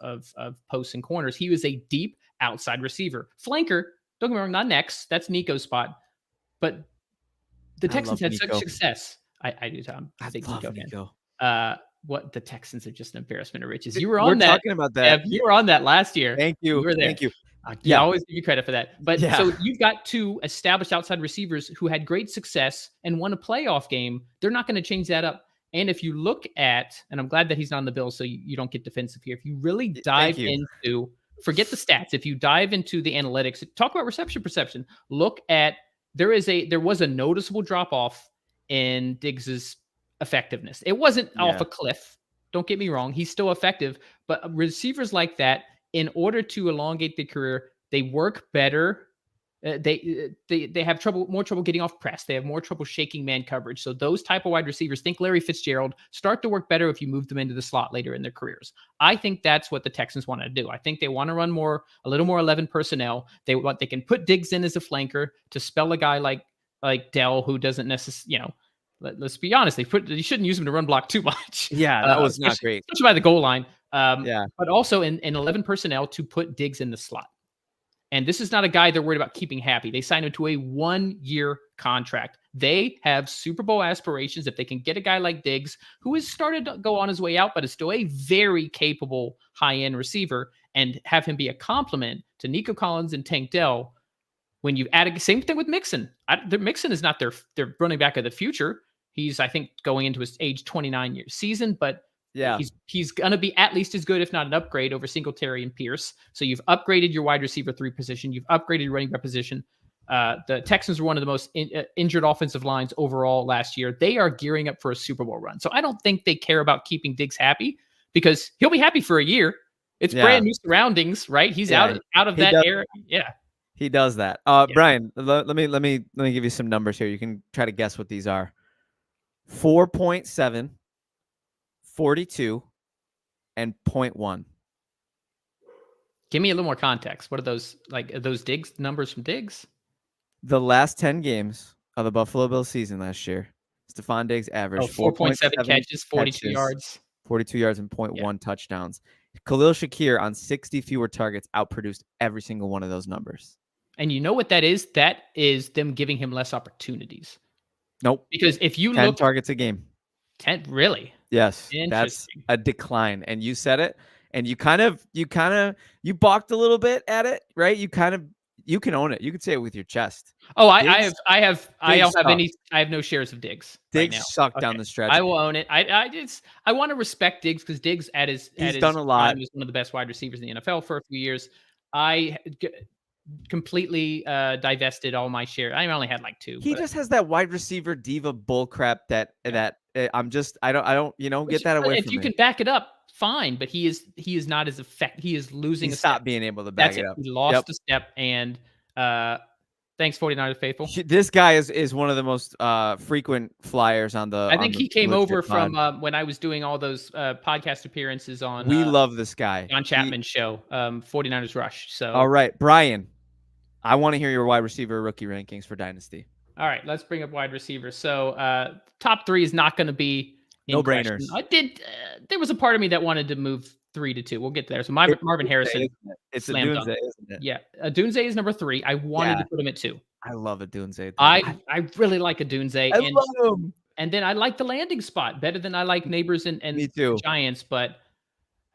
posts and corners. He was a deep outside receiver. Flanker, don't get me wrong, not next. That's Nico's spot. But the Texans had such success. I do, Tom. I think Nico. What the Texans are just an embarrassment of riches. You were on that. Talking about that. You were on that last year. Thank you. You were there. Thank you. I always give you credit for that. But so you've got 2 established outside receivers who had great success and won a playoff game. They're not going to change that up. And if you look at, and I'm glad that he's not on the Bills, so you don't get defensive here. If you really dive into, forget the stats. If you dive into the analytics, talk about reception perception. Look at, there was a noticeable drop off in Diggs's effectiveness. It wasn't off a cliff. Don't get me wrong. He's still effective, but receivers like that, in order to elongate their career, they work better. They have more trouble getting off press. They have more trouble shaking man coverage. So those type of wide receivers, think Larry Fitzgerald, start to work better if you move them into the slot later in their careers. I think that's what the Texans want to do. I think they want to run a little more 11 personnel. They can put Diggs in as a flanker to spell a guy like Dell, who doesn't necessarily, let's be honest, you shouldn't use him to run block too much. Yeah, that was not great. Especially by the goal line. But also in 11 personnel to put Diggs in the slot. And this is not a guy they're worried about keeping happy. They signed him to a 1-year contract. They have Super Bowl aspirations. If they can get a guy like Diggs, who has started to go on his way out, but is still a very capable high-end receiver, and have him be a complement to Nico Collins and Tank Dell, when you add same thing with Mixon. Mixon is not their running back of the future. He's, I think, going into his age 29 year season, but he's going to be at least as good, if not an upgrade, over Singletary and Pierce. So you've upgraded your wide receiver 3 position. You've upgraded your running back position. The Texans were one of the most injured offensive lines overall last year. They are gearing up for a Super Bowl run. So I don't think they care about keeping Diggs happy, because he'll be happy for a year. It's brand new surroundings, right? He's out of that era. Yeah. He does that. Brian, let me give you some numbers here. You can try to guess what these are. 4.7, 42, and 0.1. Give me a little more context. What are those like? Are those Diggs numbers from Diggs? The last 10 games of the Buffalo Bills season last year, Stephon Diggs averaged 4.7 catches, 42 yards. 42 yards and 0.1 touchdowns. Khalil Shakir on 60 fewer targets outproduced every single one of those numbers. And you know what that is? That is them giving him less opportunities. Nope. Because if you 10 look, targets a game. 10, really? Yes, that's Interesting. a decline. And you said it, and you balked a little bit at it, right? You can own it. You can say it with your chest. Oh, Diggs, I Diggs don't have sucked. any. I have no shares of Diggs right Diggs now. sucked down Okay, the stretch. I will own it. I want to respect Diggs because Diggs at He's done his a lot. prime was one of the best wide receivers in the NFL for a few years. I completely divested all my shares. I only had like two, He but just has that wide receiver diva bull crap yeah. I don't get that away If from you me. can back it up, fine. But he is not as effective. He is He losing a step. stopped being able to back That's it it. up. He Yep. lost a step, and thanks 49ers faithful. This guy is one of the most frequent flyers on I think the he came legit over pod. from when I was doing all those podcast appearances on We love this guy. John Chapman's show, 49ers Rush. All So, right, Brian, I want to hear your wide receiver rookie rankings for Dynasty. all right, let's bring up wide receivers. So, top three is not going to be in No question. brainers. There was a part of me that wanted to move 3 to 2. We'll get there. So, Marvin Harrison, It's a slam dunk. Dunze, isn't it? Yeah, Dunze is number 3. I wanted to put him at 2. I love a Dunze. I really like a Dunze, I and love him. then I like the landing spot better than I like Neighbors and Me too. Giants, but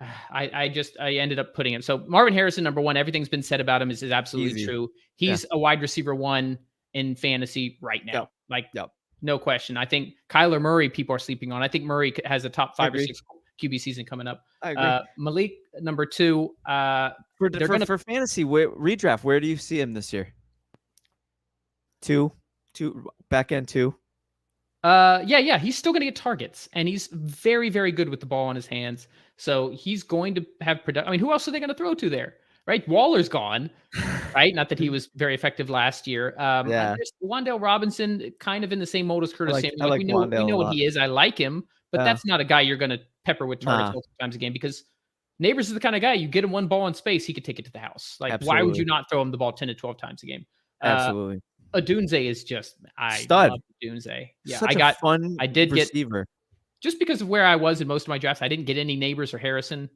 I ended up putting him. So Marvin Harrison, number 1, everything's been said about him is absolutely Easy. true. He's a wide receiver 1 in fantasy right now. Yep. Like, Yep. no question. I think Kyler Murray, people are sleeping on. I think Murray has a top 5 or agree. 6 QB season coming up. I agree. Malik, number 2. For fantasy, redraft, where do you see him this year? 2, back end 2. Yeah, he's still going to get targets, and he's very, very good with the ball in his hands. So he's going to have production. I mean, who else are they going to throw to there? Right, Waller's gone. Right, not that he was very effective last year. There's Wan'Dale Robinson, kind of in the same mold as Curtis Samuel. Like we know what he is. I like him, but that's not a guy you're going to pepper with targets multiple times a game because Neighbors is the kind of guy you get him one ball in space, he could take it to the house. Like, Why would you not throw him the ball 10 to 12 times a game? Absolutely. Adunze is just stud. Love Adunze. Yeah, Such a fun receiver. Just because of where I was in most of my drafts, I didn't get any Neighbors or Harrison,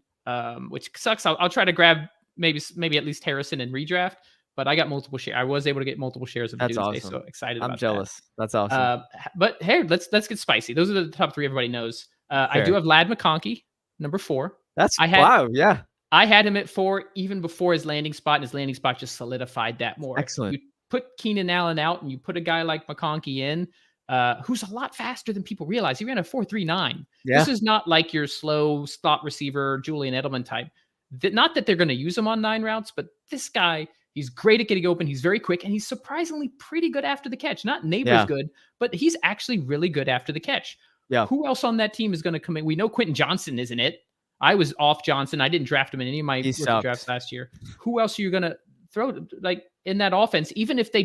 which sucks. I'll try to grab maybe at least Harrison and redraft, but I got multiple shares. I was able to get multiple shares of Adunze, awesome. So excited. I'm jealous. That's awesome. But hey, let's get spicy. Those are the top 3 everybody knows. I do have Ladd McConkey, number 4. Wow, yeah. I had him at 4 even before his landing spot, and his landing spot just solidified that more. Excellent. You put Keenan Allen out and you put a guy like McConkey in, who's a lot faster than people realize. He ran a 4.39. Yeah. This is not like your slow slot receiver, Julian Edelman type. Not that they're going to use him on 9 routes, but this guy, he's great at getting open. He's very quick, and he's surprisingly pretty good after the catch. Not Neighbors good, but he's actually really good after the catch. Yeah. Who else on that team is going to come in? We know Quentin Johnson isn't it. I was off Johnson. I didn't draft him in any of my rookie drafts last year. Who else are you going to throw like in that offense? Even if they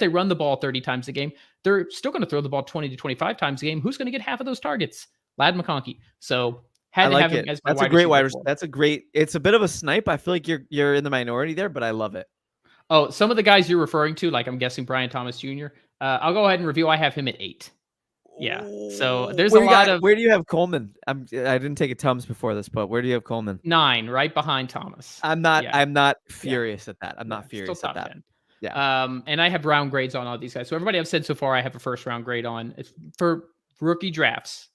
run the ball 30 times a game, they're still going to throw the ball 20 to 25 times a game. Who's going to get half of those targets? Ladd McConkey. So had to have him as my That's a great wide receiver. That's a great. It's a bit of a snipe. I feel like you're in the minority there, but I love it. Oh, some of the guys you're referring to, like I'm guessing Brian Thomas Jr. I'll go ahead and review. I have him at 8. Yeah. So there's a lot of. Where do you have Coleman? I didn't take a Tums before this, but where do you have Coleman? 9, right behind Thomas. I'm not furious at that. I'm not furious at that. 10. Yeah. And I have round grades on all these guys. So everybody I've said so far, I have a first round grade on. It's for rookie drafts.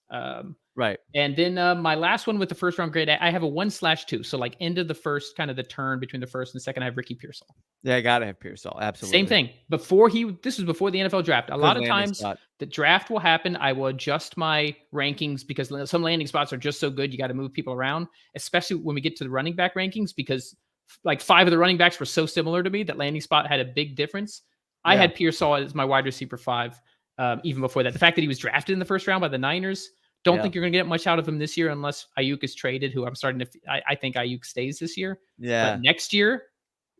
Right. And then my last one with the first round grade, I have a 1/2. So like end of the first, kind of the turn between the first and second, I have Ricky Pearsall. Yeah, I gotta have Pearsall. Absolutely. Same thing. This was before the NFL draft. A lot of times the draft will happen. I will adjust my rankings because some landing spots are just so good. You got to move people around, especially when we get to the running back rankings, because like 5 of the running backs were so similar to me that landing spot had a big difference. I had Pearsall as my wide receiver 5, even before that. The fact that he was drafted in the first round by the Niners, don't think you're going to get much out of him this year unless Ayuk is traded, who I'm starting to I think Ayuk stays this year. Yeah. But next year,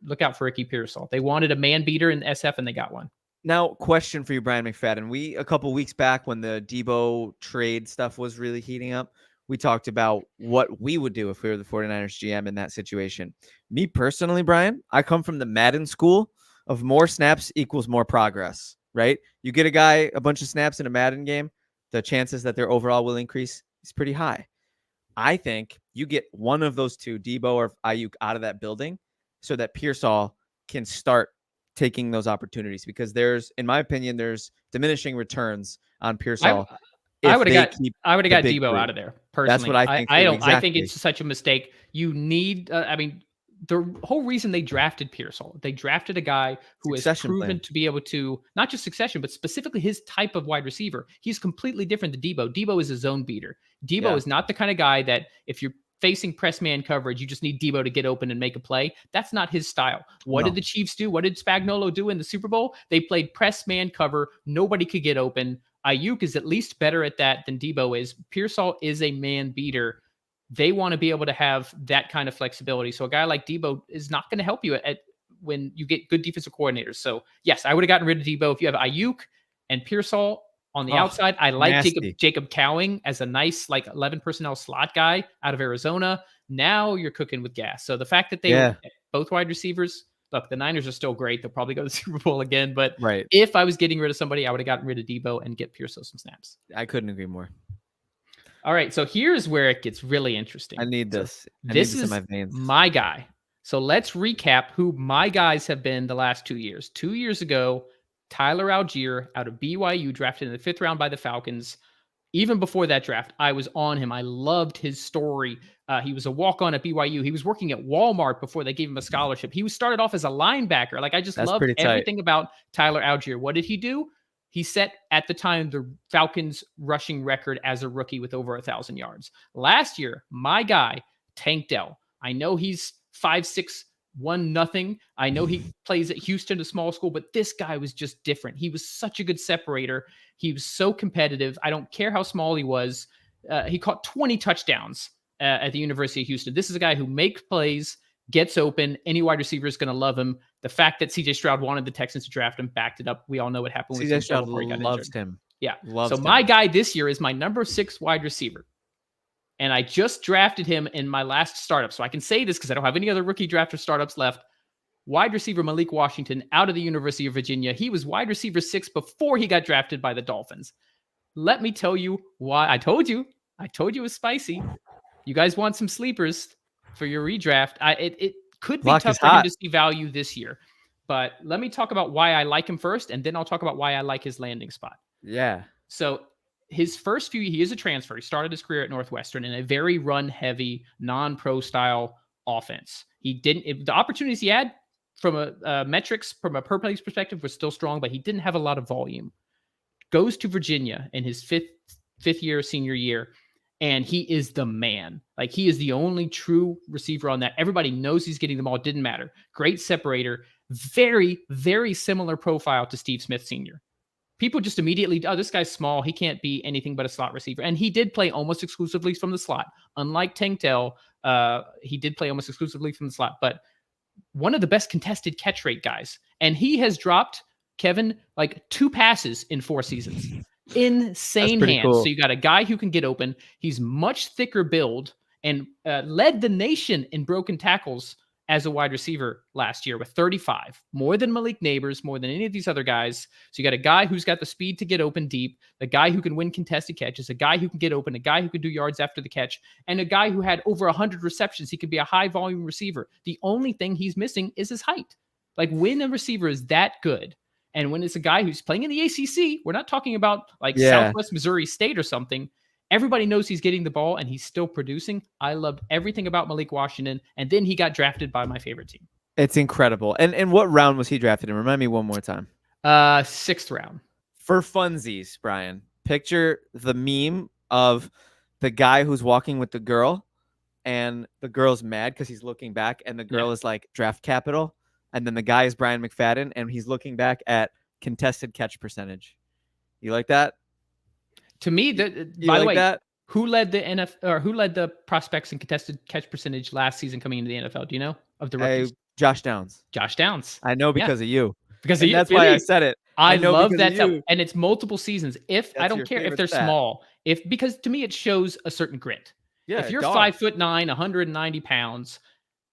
look out for Ricky Pearsall. They wanted a man beater in SF, and they got one. Now, question for you, Brian McFadden. A couple weeks back when the Debo trade stuff was really heating up, we talked about what we would do if we were the 49ers GM in that situation. Me personally, Brian, I come from the Madden school of more snaps equals more progress, right? You get a guy a bunch of snaps in a Madden game, the chances that their overall will increase is pretty high. I think you get one of those two, Debo or Ayuk, out of that building so that Pearsall can start taking those opportunities, because in my opinion, there's diminishing returns on Pearsall I if would they have keep got the big Debo three. out of there personally. That's what I think I too, don't. I think exactly. it's such a mistake. You need. I mean, the whole reason they drafted Pearsall, they drafted a guy who has Succession proven plan. to be able to not just succession, but specifically his type of wide receiver. He's completely different than Debo. Debo is a zone beater. Debo Yeah. is not the kind of guy that if you're facing press man coverage, you just need Debo to get open and make a play. That's not his style. What No. did the Chiefs do? What did Spagnuolo do in the Super Bowl? They played press man cover. Nobody could get open. Ayuk is at least better at that than Debo is. Pearsall is a man beater. They want to be able to have that kind of flexibility. So a guy like Debo is not going to help you at when you get good defensive coordinators. So yes, I would have gotten rid of Debo if you have Ayuk and Pearsall on the outside. I like Jacob Cowing as a nice like 11 personnel slot guy out of Arizona. Now you're cooking with gas. So the fact that they both wide receivers, look, the Niners are still great. They'll probably go to the Super Bowl again. But if I was getting rid of somebody, I would have gotten rid of Debo and get Pearsall some snaps. I couldn't agree more. All right, so here's where it gets really interesting. I need this. So this is in my veins. My guy. So let's recap who my guys have been the last 2 years. 2 years ago, Tyler Algier out of BYU, drafted in the 5th round by the Falcons. Even before that draft, I was on him. I loved his story. He was a walk-on at BYU. He was working at Walmart before they gave him a scholarship. He was started off as a linebacker. Like I just loved everything about Tyler Algier. What did he do? He set, at the time, the Falcons' rushing record as a rookie with over 1,000 yards. Last year, my guy, Tank Dell. I know he's 5'6", 1-0. I know he plays at Houston, a small school, but this guy was just different. He was such a good separator. He was so competitive. I don't care how small he was. He caught 20 touchdowns at the University of Houston. This is a guy who makes plays, gets open. Any wide receiver is going to love him. The fact that C.J. Stroud wanted the Texans to draft him backed it up. We all know what happened with C.J. Stroud loves him. Yeah. So my guy this year is my number 6 wide receiver. And I just drafted him in my last startup. So I can say this because I don't have any other rookie draft or startups left. Wide receiver Malik Washington out of the University of Virginia. He was wide receiver 6 before he got drafted by the Dolphins. Let me tell you why. I told you it was spicy. You guys want some sleepers for your redraft. It could be tough for him to see value this year. But let me talk about why I like him first, and then I'll talk about why I like his landing spot. Yeah. So his first few, he is a transfer. He started his career at Northwestern in a very run-heavy, non-pro style offense. The opportunities he had from a metrics, from a per play perspective, was still strong, but he didn't have a lot of volume. Goes to Virginia in his fifth year, senior year, and he is the man. Like, he is the only true receiver on that. Everybody knows he's getting the ball. It didn't matter. Great separator. Very, very similar profile to Steve Smith Sr. People just immediately, this guy's small. He can't be anything but a slot receiver. And he did play almost exclusively from the slot. Unlike Tank Dell, he did play almost exclusively from the slot. But one of the best contested catch rate guys. And he has dropped, Kevin, like 2 passes in 4 seasons. Insane hands. Cool. So you got a guy who can get open. He's much thicker build and led the nation in broken tackles as a wide receiver last year with 35, more than Malik Neighbors, more than any of these other guys. So you got a guy who's got the speed to get open deep, the guy who can win contested catches, a guy who can get open, a guy who can do yards after the catch, and a guy who had over 100 receptions. He could be a high volume receiver. The only thing he's missing is his height. Like, when a receiver is that good, and when it's a guy who's playing in the ACC, we're not talking about like Southwest Missouri State or something. Everybody knows he's getting the ball and he's still producing. I loved everything about Malik Washington. And then he got drafted by my favorite team. It's incredible. And what round was he drafted in? Remind me one more time. 6th round. For funsies, Brian, picture the meme of the guy who's walking with the girl and the girl's mad because he's looking back and the girl is like draft capital. And then the guy is Brian McFadden and he's looking back at contested catch percentage. You like that? To me, by the way, who led the NFL or who led the prospects and contested catch percentage last season coming into the NFL? Do you know of the rookies? Josh Downs. Josh Downs. I know because of you. Because of you. That's why I said it. I love that. And it's multiple seasons. I don't care if they're small. Because to me, it shows a certain grit. Yeah. If you're 5'9", 190 pounds,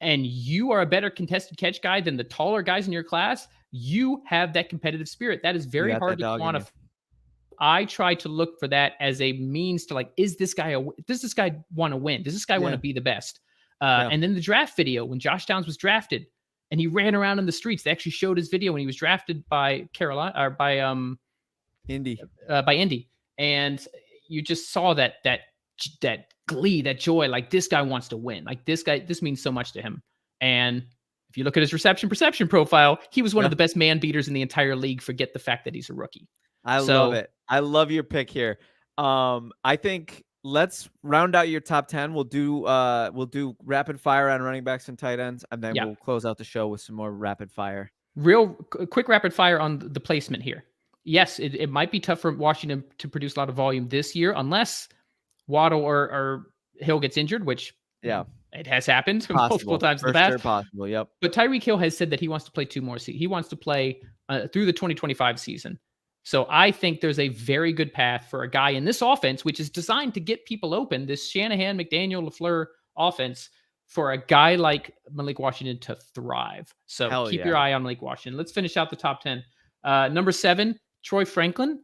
and you are a better contested catch guy than the taller guys in your class, you have that competitive spirit. That is very hard to quantify. I try to look for that as a means to like, does this guy want to win? Does this guy want to be the best? And then the draft video, when Josh Downs was drafted and he ran around in the streets, they actually showed his video when he was drafted by Carolina or by Indy. By Indy. And you just saw that glee, that joy. Like, this guy wants to win. Like, this means so much to him. And if you look at his reception perception profile, he was one of the best man beaters in the entire league. Forget the fact that he's a rookie. I love it. I love your pick here. I think let's round out your top 10. We'll do rapid fire on running backs and tight ends, and then we'll close out the show with some more rapid fire. Real quick rapid fire on the placement here. Yes, it might be tough for Washington to produce a lot of volume this year unless Waddle or Hill gets injured, which it has happened multiple times in the past. Sure, possible. Yep. But Tyreek Hill has said that he wants to play 2 more seasons. He wants to play through the 2025 season. So I think there's a very good path for a guy in this offense, which is designed to get people open, this Shanahan, McDaniel, LaFleur offense, for a guy like Malik Washington to thrive. So keep your eye on Malik Washington. Let's finish out the top 10. Number 7, Troy Franklin.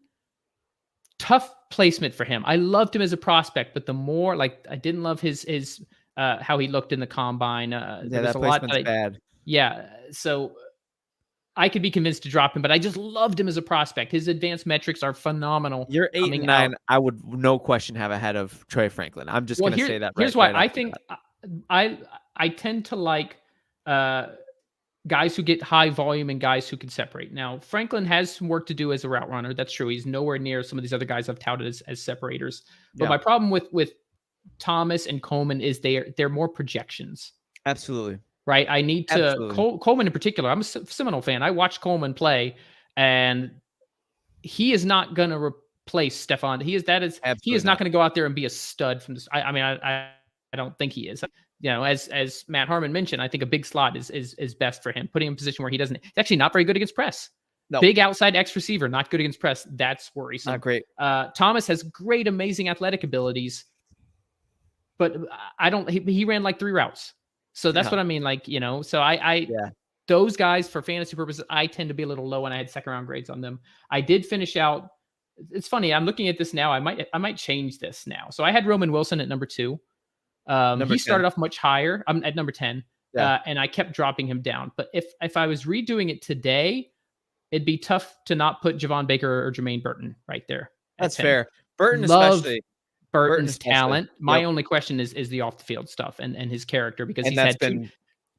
Tough placement for him. I loved him as a prospect, but the more, like, I didn't love his how he looked in the combine. That placement's bad. Yeah. So I could be convinced to drop him, but I just loved him as a prospect. His advanced metrics are phenomenal. You're 8 and 9. I would no question have ahead of Troy Franklin. I'm just going to say that. Here's why I think I tend to like guys who get high volume and guys who can separate. Now, Franklin has some work to do as a route runner. That's true. He's nowhere near some of these other guys I've touted as separators. But my problem with Thomas and Coleman is they're more projections. Absolutely. Right. I need to Coleman in particular. I'm a Seminole fan. I watched Coleman play, and he is not going to replace Stephon. He is not going to go out there and be a stud from this. I don't think he is. You know, as Matt Harmon mentioned, I think a big slot is best for him. Putting him in a position where he's actually not very good against press. No. Big outside X receiver, not good against press. That's worrisome. Not great. Thomas has great, amazing athletic abilities, but he ran like 3 routes. So that's what I mean. Like, you know, so those guys for fantasy purposes, I tend to be a little low, and I had 2nd round grades on them. I did finish out. It's funny. I'm looking at this now. I might change this now. So I had Roman Wilson at number 2. He started off much higher. I'm at number 10. And I kept dropping him down. But if I was redoing it today, it'd be tough to not put Javon Baker or Jermaine Burton right there. That's fair. Burton especially. Burton's talent. My only question is the off the field stuff and his character, because he's had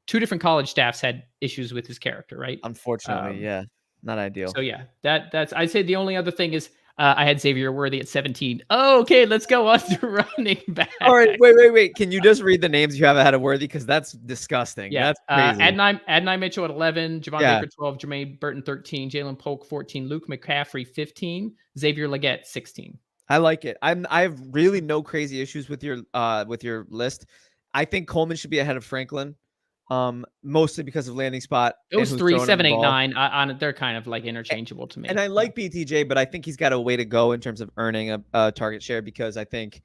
2 different college staffs had issues with his character, right? Unfortunately, not ideal. So that's I'd say the only other thing is I had Xavier Worthy at 17. Oh, okay, let's go on to running back. All right, wait. Can you just read the names you have ahead of Worthy, because that's disgusting. Yeah, that's crazy. Adonai Mitchell at 11, Javon Baker 12, Jermaine Burton 13, Jalen Polk 14, Luke McCaffrey 15, Xavier Legette 16. I like it. I have really no crazy issues with your list. I think Coleman should be ahead of Franklin, mostly because of landing spot. Those 3, 7, 8, 9, they're kind of like interchangeable to me. And I like BTJ, but I think he's got a way to go in terms of earning a target share, because I think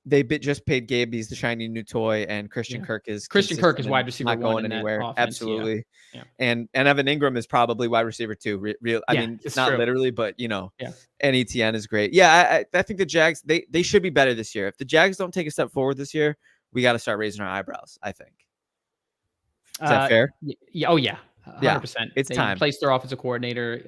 they just paid Gabe. He's the shiny new toy, and Christian Kirk is wide receiver, not going anywhere. Absolutely. Yeah. And Evan Ingram is probably wide receiver 2. I mean, it's not literally, but you know, and ETN is great. Yeah. I think the Jags, they should be better this year. If the Jags don't take a step forward this year, we got to start raising our eyebrows, I think. Is that fair? Yeah. Oh yeah. 100%. It's time. Replace their offensive coordinator.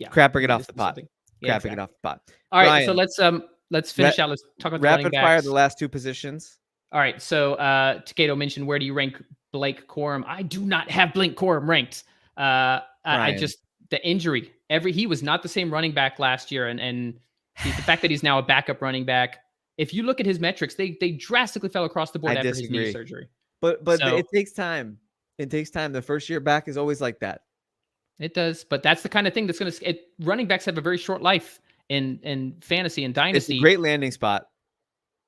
Crapping it off the pot. Crapping it off the pot. All right. Brian, so let's finish out. Let's talk about the rapid fire, the last 2 positions. All right. So Takedo mentioned, where do you rank Blake Corum? I do not have Blake Corum ranked. I just, the injury, he was not the same running back last year. And the fact that he's now a backup running back, if you look at his metrics, they drastically fell across the board after his knee surgery. But it takes time. It takes time. The first year back is always like that. It does. But that's the kind of thing that's going to, running backs have a very short life in fantasy and dynasty. It's a great landing spot.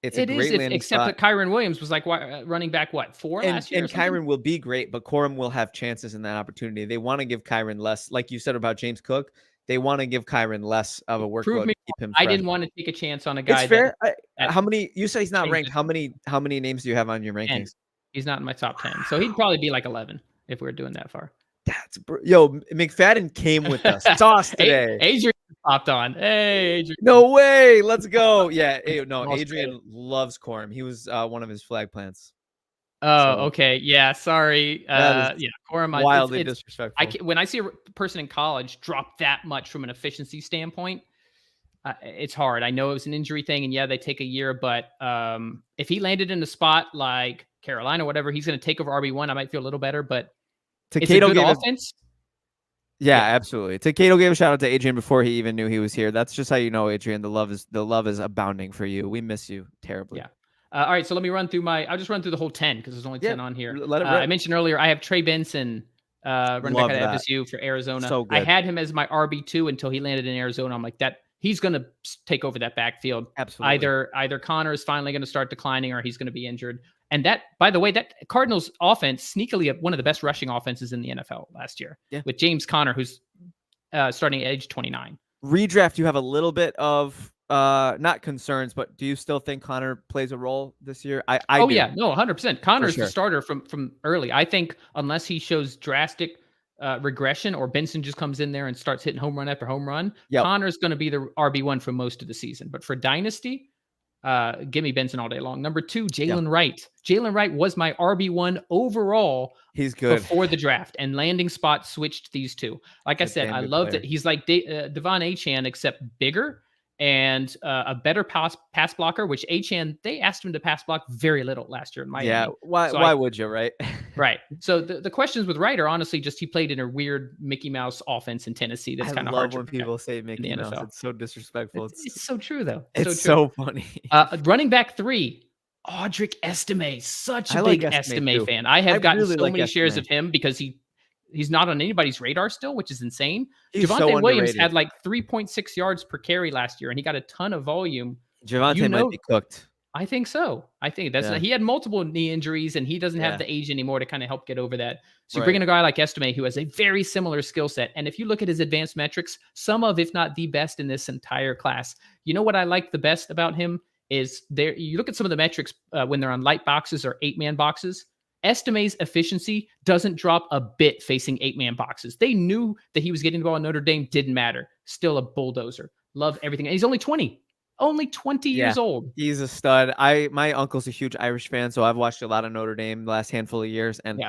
Except that Kyron Williams was like running back 4 last year. And Kyron will be great, but Corum will have chances in that opportunity. They want to give Kyron less, like you said about James Cook. They want to give Kyron less of a workload to keep him fresh. I didn't want to take a chance on a guy. It's fair. How many? You say he's not ranked. How many names do you have on your rankings? 10. He's not in my top 10, so he'd probably be like 11 if we're doing that far. McFadden came with us. Sauce today. Adrian popped on. Hey, Adrian. No way. Let's go. Yeah. Adrian loves Corum. He was one of his flag plants. Oh, okay. Yeah. Sorry. Corum. Disrespectful. When I see a person in college drop that much from an efficiency standpoint, It's hard. I know it was an injury thing, and yeah, they take a year. But if he landed in a spot like Carolina, whatever, he's going to take over RB1. I might feel a little better, but it's a Takeo good gave offense. Yeah, Yeah. absolutely. Takeo gave a shout out to Adrian before he even knew he was here. That's just how you know, Adrian. The love is abounding for you. We miss you terribly. Yeah. All right, so let me run through I'll just run through the whole 10 because there's only 10 on here. Let it rip. I mentioned earlier I have Trey Benson, running Love back out of that. FSU for Arizona. So I good. had him as my RB2 until he landed in Arizona. I'm like, that he's going to take over that backfield. Absolutely. Either Connor is finally going to start declining or he's going to be injured. And that, by the way, that Cardinals offense sneakily one of the best rushing offenses in the NFL last year with James Conner, who's starting at age 29. Redraft, you have a little bit of not concerns, but do you still think Connor plays a role this year? I do. Yeah, no, 100%. Connor's sure. the starter from early. I think unless he shows drastic regression or Benson just comes in there and starts hitting home run after home run, Connor's going to be the RB1 for most of the season. But for Dynasty, give me Benson all day long. Number 2, Jalen Wright. Jalen Wright was my RB1 overall. He's good before the draft, and landing spot switched these two. Like I said, I love that he's like Devon Achane, except bigger and a better pass blocker, which Achane, they asked him to pass block very little last year in Miami. Yeah, why would you, right? Right. So the questions with Wright are honestly just he played in a weird Mickey Mouse offense in Tennessee. That's kind of hard when people say Mickey Mouse. It's so disrespectful. It's so true, though. It's so funny. Running back 3, Audric Estime, such a big Estime fan. I have gotten so many shares of him because he's not on anybody's radar still, which is insane. Javonte Williams had like 3.6 yards per carry last year, and he got a ton of volume. Javonte might be cooked. I think so. I think he had multiple knee injuries, and he doesn't have the age anymore to kind of help get over that. So you bring in a guy like Estime who has a very similar skill set. And if you look at his advanced metrics, some of, if not the best in this entire class, you know what I like the best about him is there. You look at some of the metrics when they're on light boxes or 8-man boxes. Estime's efficiency doesn't drop a bit facing 8-man boxes. They knew that he was getting the ball in Notre Dame. Didn't matter. Still a bulldozer. Love everything. And he's only 20. Only 20 years old. He's a stud. My uncle's a huge Irish fan, so I've watched a lot of Notre Dame the last handful of years. And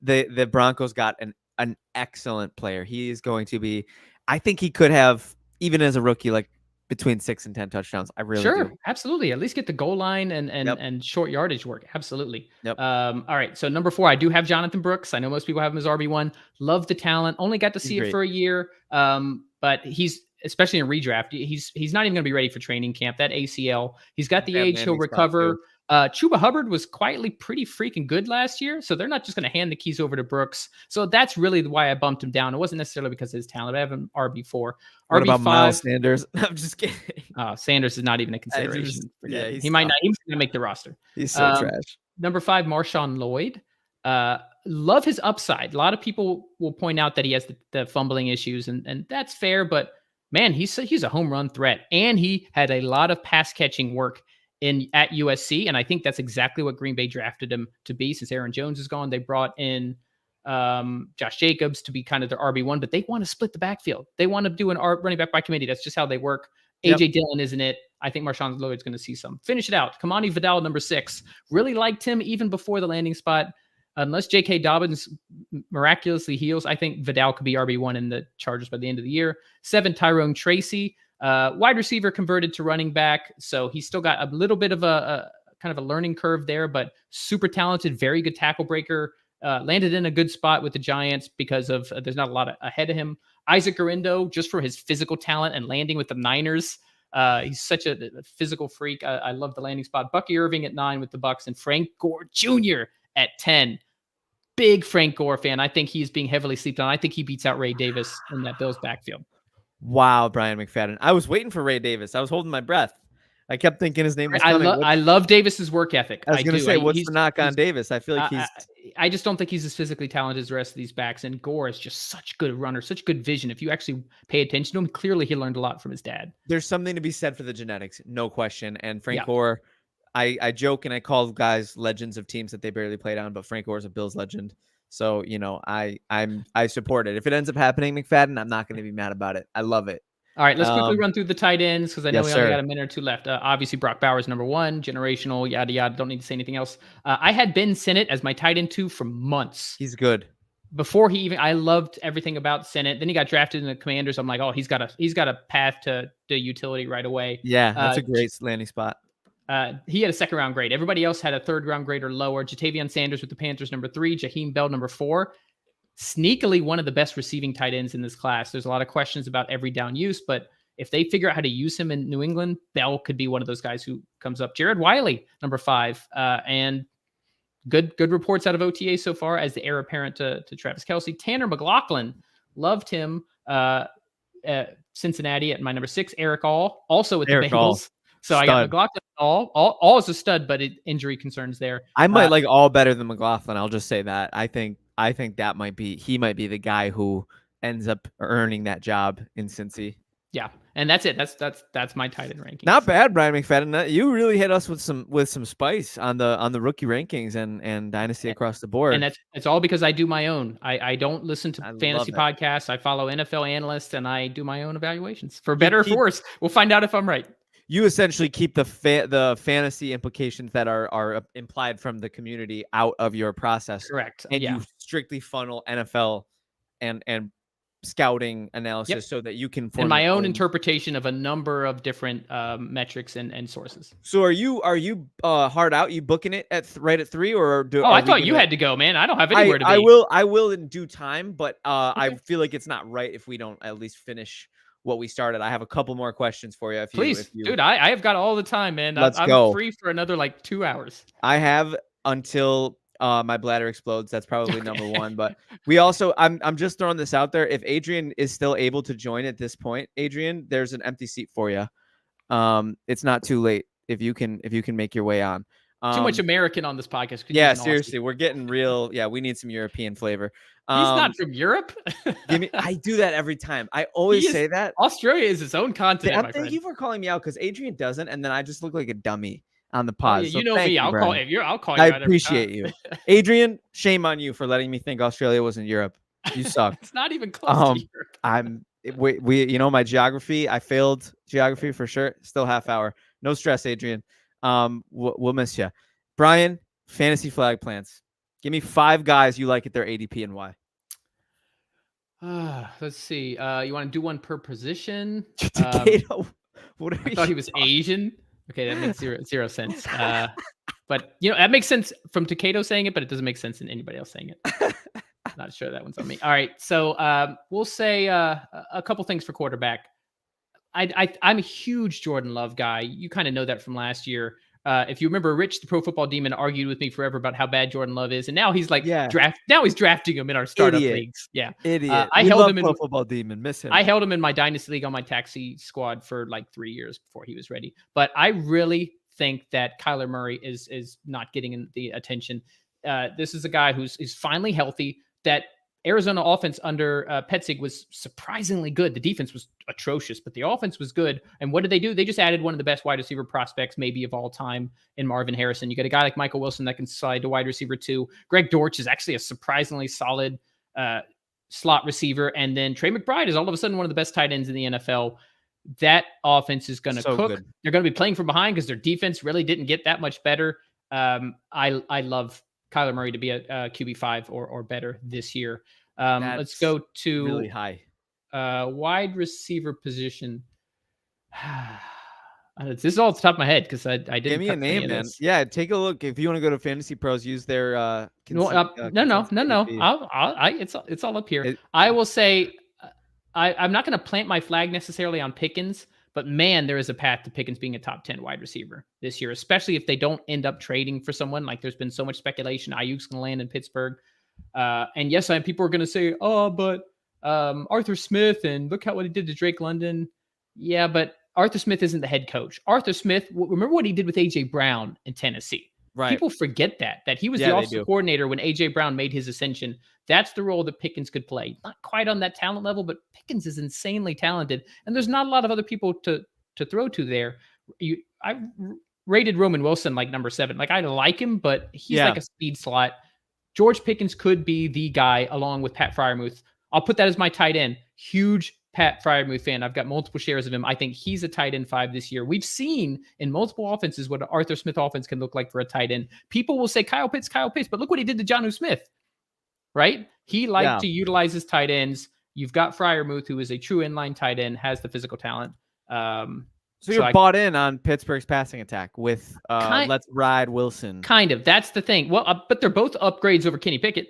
the Broncos got an excellent player. He is going to be, I think he could have, even as a rookie, like between 6 and 10 touchdowns. I really do. Absolutely. At least get the goal line and short yardage work. Absolutely. Yep. All right. So number 4, I do have Jonathan Brooks. I know most people have him as RB1. Love the talent. Only got to see it for a year. But he's, especially in redraft, he's not even going to be ready for training camp. That ACL, he's got the age, he'll recover. Chuba Hubbard was quietly pretty freaking good last year, so they're not just going to hand the keys over to Brooks. So that's really why I bumped him down. It wasn't necessarily because of his talent. I have him RB4. What about Miles Sanders? I'm just kidding. Sanders is not even a consideration. He's he might not even make the roster. He's so trash. Number 5, Marshawn Lloyd. Love his upside. A lot of people will point out that he has the fumbling issues, and that's fair, but man, he's a home run threat, and he had a lot of pass catching work at USC, and I think that's exactly what Green Bay drafted him to be. Since Aaron Jones is gone, they brought in Josh Jacobs to be kind of their RB1, but they want to split the backfield. They want to do an running back by committee. That's just how they work. AJ Dillon isn't it. I think Marshawn Lloyd's going to see some. Finish it out. Kamani Vidal, number 6. Really liked him even before the landing spot. Unless J.K. Dobbins miraculously heals, I think Vidal could be RB1 in the Chargers by the end of the year. 7, Tyrone Tracy, wide receiver converted to running back. So he's still got a little bit of a kind of a learning curve there, but super talented, very good tackle breaker. Landed in a good spot with the Giants because of there's not a lot ahead of him. Isaac Garindo, just for his physical talent and landing with the Niners. He's such a physical freak. I love the landing spot. Bucky Irving at 9 with the Bucks, and Frank Gore Jr. at 10. Big Frank Gore fan. I think he's being heavily slept on. I think he beats out Ray Davis in that Bills backfield. Wow, Brian McFadden. I was waiting for Ray Davis. I was holding my breath. I kept thinking his name was coming. I love Davis's work ethic. I was going to say, what's the knock on Davis? I feel like I just don't think he's as physically talented as the rest of these backs. And Gore is just such a good runner, such good vision. If you actually pay attention to him, clearly he learned a lot from his dad. There's something to be said for the genetics, no question. And Frank Gore, I joke and I call guys legends of teams that they barely played on, but Frank Gore is a Bills legend. So, I support it. If it ends up happening, McFadden, I'm not going to be mad about it. I love it. All right, let's quickly run through the tight ends because I know we only got a minute or 2 left. Obviously, Brock Bowers, number 1, generational, yada, yada. Don't need to say anything else. I had Ben Sinnott as my tight end 2 for months. He's good. before I loved everything about Senate. Then he got drafted in the Commanders. I'm like, oh, he's got a path to utility right away. Yeah, that's a great landing spot. He had a second round grade. Everybody else had a third round grade or lower. Jatavion Sanders with the Panthers, number 3. Jaheim Bell, number 4. Sneakily, one of the best receiving tight ends in this class. There's a lot of questions about every down use, but if they figure out how to use him in New England, Bell could be one of those guys who comes up. Jared Wiley, number 5, and good reports out of OTA so far as the heir apparent to Travis Kelce. Tanner McLaughlin, loved him. Cincinnati at my number 6. Eric All, also with the Bengals. So I got McLaughlin. All is a stud, but injury concerns there. I might like All better than McLaughlin. I'll just say that. I think that he might be the guy who ends up earning that job in Cincy. Yeah, and that's it. That's my tight end ranking. Not bad, Brian McFadden. You really hit us with some spice on the rookie rankings and dynasty across the board. And it's all because I do my own. I don't listen to fantasy podcasts. I follow NFL analysts and I do my own evaluations. For better or for worse, we'll find out if I'm right. You essentially keep the fantasy implications that are implied from the community out of your process. Correct. And you strictly funnel NFL and scouting analysis so that you can form my own interpretation of a number of different metrics and sources. So are you hard out? You booking it right at 3 or do? Oh, I thought you had to go, man. I don't have anywhere to be. I will in due time, but okay. I feel like it's not right if we don't at least finish what we started. I have a couple more questions for you. Please, dude, I have got all the time, man. I'm go. Free for another 2 hours. I have until my bladder explodes. That's probably number 1. But we also, I'm just throwing this out there. If Adrian is still able to join at this point, Adrian, there's an empty seat for you. It's not too late if you can make your way on. Too much American on this podcast. Yeah, seriously, we're getting real. Yeah, we need some European flavor. He's not from Europe. I do that every time. I always say that. Australia is its own continent. Thank you for calling me out because Adrian doesn't, and then I just look like a dummy on the pod. You know me. I'll call you. I appreciate you, Adrian. Shame on you for letting me think Australia was in Europe. You suck. It's not even close to Europe. We my geography. I failed geography for sure. Still half hour. No stress, Adrian. We'll miss you. Brian, fantasy flag plants. Give me 5 guys you like at their ADP and why. Let's see. You want to do one per position? What I thought he was Asian. Okay, that makes zero sense. But that makes sense from Takeda saying it, but it doesn't make sense in anybody else saying it. Not sure that one's on me. All right, so we'll say a couple things for quarterback. I'm a huge Jordan Love guy. You kind of know that from last year. If you remember, Rich, the Pro Football Demon, argued with me forever about how bad Jordan Love is, and now he's he's drafting him in our startup leagues. Yeah, idiot. I held him in Pro Football Demon. Miss him. I held him in my dynasty league on my taxi squad for 3 years before he was ready. But I really think that Kyler Murray is not getting the attention. This is a guy who's finally healthy. That Arizona offense under Petzig was surprisingly good. The defense was atrocious, but the offense was good. And what did they do? They just added one of the best wide receiver prospects, maybe of all time, in Marvin Harrison. You got a guy like Michael Wilson that can slide to wide receiver 2. Greg Dortch is actually a surprisingly solid slot receiver. And then Trey McBride is all of a sudden one of the best tight ends in the NFL. That offense is going to cook. Good. They're going to be playing from behind because their defense really didn't get that much better. I love Kyler Murray to be a QB5 or better this year. Let's go to really high wide receiver position. This is all off the top of my head because I didn't. Give me a name, man. Yeah, take a look. If you want to go to Fantasy Pros, use their. No. It's all up here. I will say, I'm not going to plant my flag necessarily on Pickens. But man, there is a path to Pickens being a top 10 wide receiver this year, especially if they don't end up trading for someone. There's been so much speculation. Ayuk's going to land in Pittsburgh. And yes, people are going to say, but Arthur Smith, and look what he did to Drake London. Yeah, but Arthur Smith isn't the head coach. Arthur Smith, remember what he did with A.J. Brown in Tennessee. Right. People forget that he was the offensive coordinator when A.J. Brown made his ascension. That's the role that Pickens could play. Not quite on that talent level, but Pickens is insanely talented. And there's not a lot of other people to throw to there. I rated Roman Wilson number 7. I like him, but he's like a speed slot. George Pickens could be the guy along with Pat Freiermuth. I'll put that as my tight end. Huge Pat Freiermuth fan. I've got multiple shares of him. I think he's a tight end 5 this year. We've seen in multiple offenses what an Arthur Smith offense can look like for a tight end. People will say Kyle Pitts, but look what he did to Jonnu Smith. right? He liked Yeah. to utilize his tight ends. You've got Freiermuth, who is a true inline tight end, has the physical talent. So So you're I bought in on Pittsburgh's passing attack with kind let's ride Wilson. kind of that's the thing. Well, but they're both upgrades over Kenny Pickett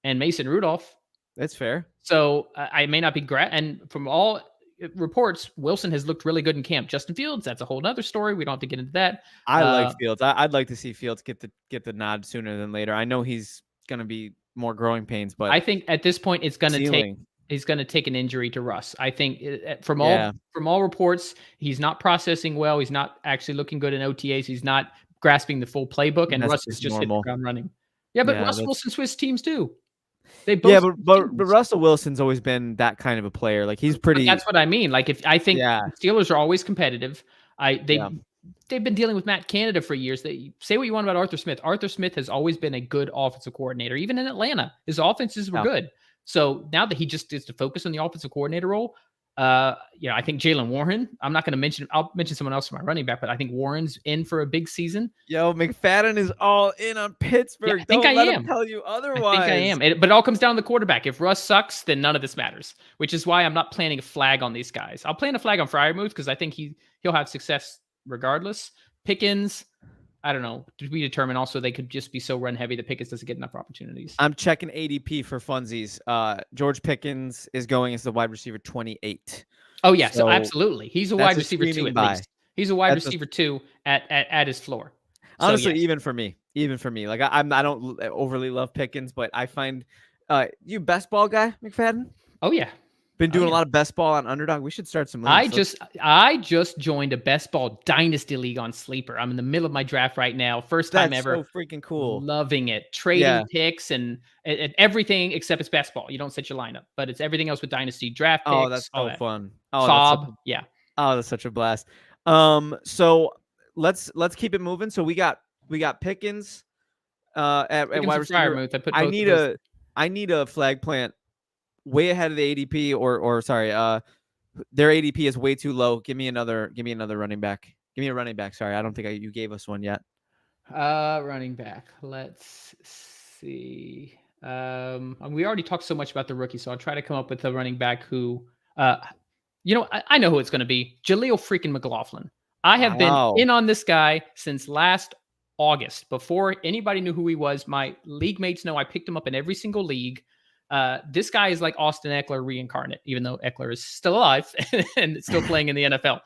and Mason Rudolph. That's fair. So I may not be and from all reports, Wilson has looked really good in camp. Justin Fields, that's a whole other story. We don't have to get into that. I like Fields. I'd like to see Fields get the nod sooner than later. I know he's going to be more growing pains, but I think at this point it's going to take ceiling. he's going to take an injury to Russ. I think from Yeah. all reports, he's not processing well. He's not actually looking good in OTAs. He's not grasping the full playbook, and That's Russ is just hitting the normal. ground running. Yeah, but Yeah, Russ that's- Wilson Swiss teams too. They both Yeah, but Russell Wilson's always been that kind of a player. Like he's But pretty. that's what I mean. Like if I think Yeah. the Steelers are always competitive. Yeah. They've been dealing with Matt Canada for years. They say what you want about Arthur Smith. Arthur Smith has always been a good offensive coordinator. Even in Atlanta, his offenses were good. So now that he just is to focus on the offensive coordinator role, I think Jalen Warren. I'm not going to mention. I'll mention someone else for my running back, but I think Warren's in for a big season. Yo, McFadden is all in on Pittsburgh. Yeah, I think Don't I let am. him tell you otherwise. I think I am. But it all comes down to the quarterback. If Russ sucks, then none of this matters, which is why I'm not planting a flag on these guys. I'll plant a flag on Freiermuth because I think he'll have success regardless. Pickens, I don't know. To be determined. Also, they could just be so run heavy that Pickens doesn't get enough opportunities. I'm checking ADP for funsies. George Pickens is going as the wide receiver 28. Oh, yeah. So absolutely. He's a wide receiver 2 at buy. least. He's a wide receiver 2 at his floor. Honestly, so, even for me, like I don't overly love Pickens, but I find you best ball guy, McFadden. Oh yeah, been doing a lot of best ball on Underdog. We should start some leagues. I just joined a best ball dynasty league on Sleeper. I'm in the middle of my draft right now. First time ever. So freaking cool. Loving it. Trading picks and everything except it's best ball. You don't set your lineup, but it's everything else with dynasty draft picks. Oh, that's so fun. Oh, Fob. Yeah. Oh, that's such a blast. So let's keep it moving. So we got Pickens at wide receiver. I need a flag plant way ahead of the ADP or sorry, their ADP is way too low. Give me another running back. Give me a running back. Sorry, I don't think you gave us one yet. Running back. Let's see. We already talked so much about the rookie, so I'll try to come up with a running back who I know who it's going to be. Jaleel freaking McLaughlin. I have been in on this guy since last August. Before anybody knew who he was, my league mates know I picked him up in every single league. This guy is like Austin Eckler reincarnate, even though Eckler is still alive and still playing in the NFL.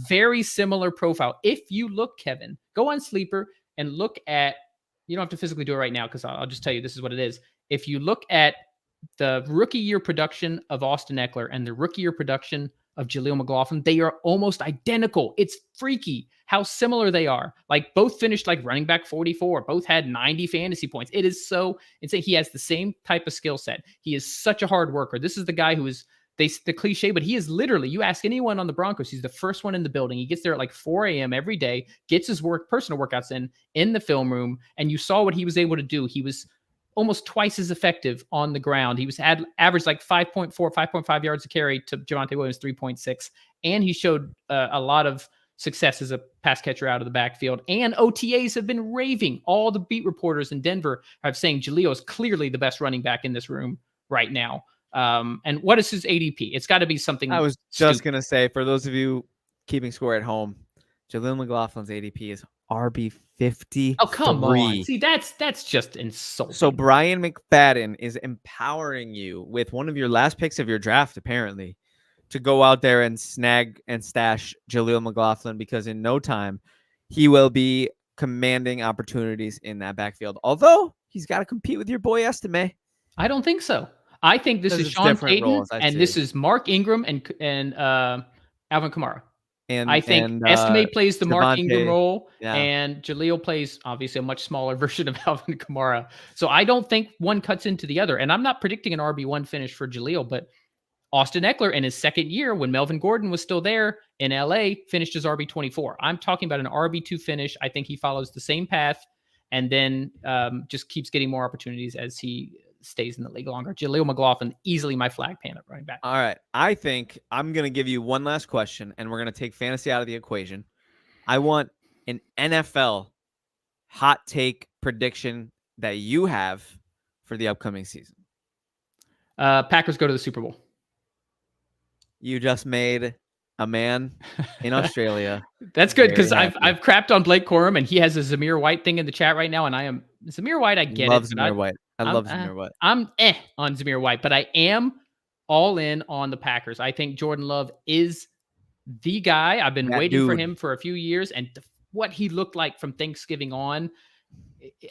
Very similar profile. If you look, Kevin, go on Sleeper and look at, you don't have to physically do it right now because I'll just tell you this is what it is. If you look at the rookie year production of Austin Eckler and the rookie year production of Jaleel McLaughlin, they are almost identical. It's freaky how similar they are. Like both finished like running back 44, both had 90 fantasy points. It is so insane. He has the same type of skill set. He is such a hard worker. This is the guy who is the cliche, but he is literally, you ask anyone on the Broncos, he's the first one in the building. He gets there at like 4 a.m. every day, gets his personal workouts in the film room. And you saw what he was able to do. He was almost twice as effective on the ground. He was averaged like 5.4, 5.5 yards a carry to Javonte Williams 3.6. And he showed a lot of success as a pass catcher out of the backfield. And OTAs have been raving. All the beat reporters in Denver are saying Jaleel is clearly the best running back in this room right now. And what is his ADP? It's got to be something. I was just going to say, for those of you keeping score at home, Jaleel McLaughlin's ADP is RB53. Oh, come on. See, that's just insulting. So Brian McFadden is empowering you with one of your last picks of your draft, apparently, to go out there and snag and stash Jaleel McLaughlin, because in no time he will be commanding opportunities in that backfield. Although he's got to compete with your boy Estime. I don't think so. I think this is Sean Payton, and this is Mark Ingram and Alvin Kamara. And I think Estime plays the Mark Ingram role, and Jaleel plays obviously a much smaller version of Alvin Kamara. So I don't think one cuts into the other. And I'm not predicting an RB1 finish for Jaleel, but Austin Eckler in his second year, when Melvin Gordon was still there in LA, finished as RB24. I'm talking about an RB2 finish. I think he follows the same path and then just keeps getting more opportunities as he stays in the league longer. Jaleel McLaughlin, easily my flag pan at running back. All right. I think I'm going to give you one last question, and we're going to take fantasy out of the equation. I want an NFL hot take prediction that you have for the upcoming season? Packers go to the Super Bowl. You just made a man in Australia. That's good very because happy. I've crapped on Blake Corum and he has a Zamir White thing in the chat right now, and I am Zamir White. I get Love it. Zamir White. I love Zamir White. I'm on Zamir White, but I am all in on the Packers. I think Jordan Love is the guy. I've been waiting for him for a few years, and what he looked like from Thanksgiving on.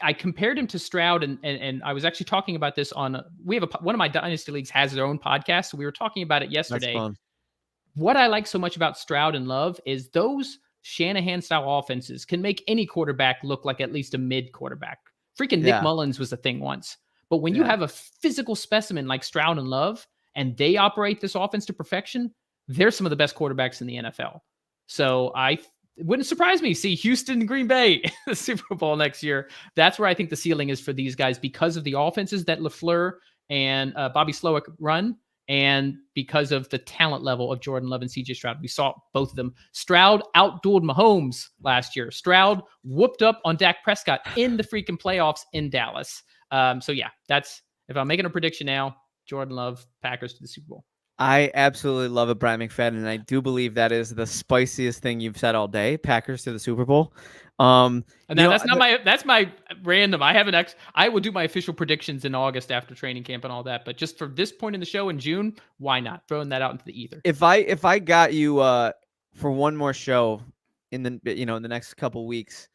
I compared him to Stroud, and I was actually talking about this on. We have one of my dynasty leagues has their own podcast, so we were talking about it yesterday. That's fun. What I like so much about Stroud and Love is those Shanahan style offenses can make any quarterback look like at least a mid quarterback. Freaking Nick Mullins was a thing once. But when you have a physical specimen like Stroud and Love, and they operate this offense to perfection, they're some of the best quarterbacks in the NFL. So it wouldn't surprise me to see Houston and Green Bay in the Super Bowl next year. That's where I think the ceiling is for these guys because of the offenses that LaFleur and Bobby Slowick run, and because of the talent level of Jordan Love and CJ Stroud. We saw both of them. Stroud outdueled Mahomes last year. Stroud whooped up on Dak Prescott in the freaking playoffs in Dallas. So yeah, that's, if I'm making a prediction now, Jordan Love, Packers to the Super Bowl. I absolutely love it, Brian McFadden, and I do believe that is the spiciest thing you've said all day. Packers to the Super Bowl. And now that's my random. I will do my official predictions in August after training camp and all that. But just for this point in the show in June, why not throwing that out into the ether? If I got you for one more show in the next couple weeks,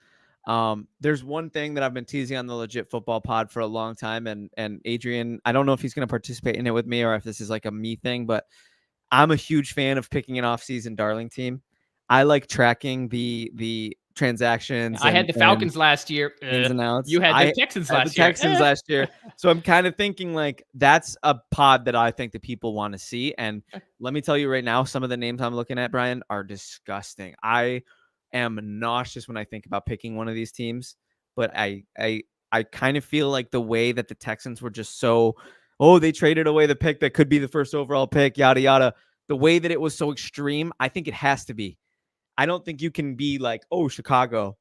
there's one thing that I've been teasing on the Legit Football Pod for a long time, and Adrian, I don't know if he's going to participate in it with me or if this is like a me thing, but I'm a huge fan of picking an off-season darling team. I like tracking the transactions. I had the Falcons last year. Ins and outs. You had the Texans last year. So I'm kind of thinking like that's a pod that I think that people want to see. And let me tell you right now, some of the names I'm looking at, Brian, are disgusting. I am nauseous when I think about picking one of these teams, but I kind of feel like the way that the Texans were just they traded away the pick that could be the first overall pick, yada yada. The way that it was so extreme, I think it has to be. I don't think you can be like, Chicago,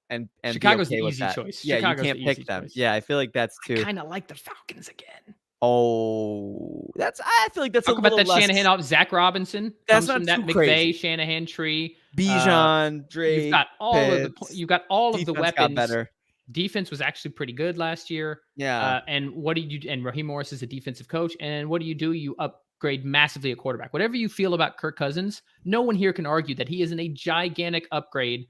and Chicago's be okay the with easy that. choice. Yeah, Chicago's you can't pick them. Choice. Yeah, I feel like that's too. I kind of like the Falcons again. Oh, I feel like that's Talk a little about that less. Shanahan off Zach Robinson. That's comes not from that too McVay crazy. Shanahan tree. Bijan, Drake. You've got all of the weapons. Got better. Defense was actually pretty good last year. Yeah. And what do you do? And Raheem Morris is a defensive coach. And what do? You upgrade massively at quarterback. Whatever you feel about Kirk Cousins, no one here can argue that he is in a gigantic upgrade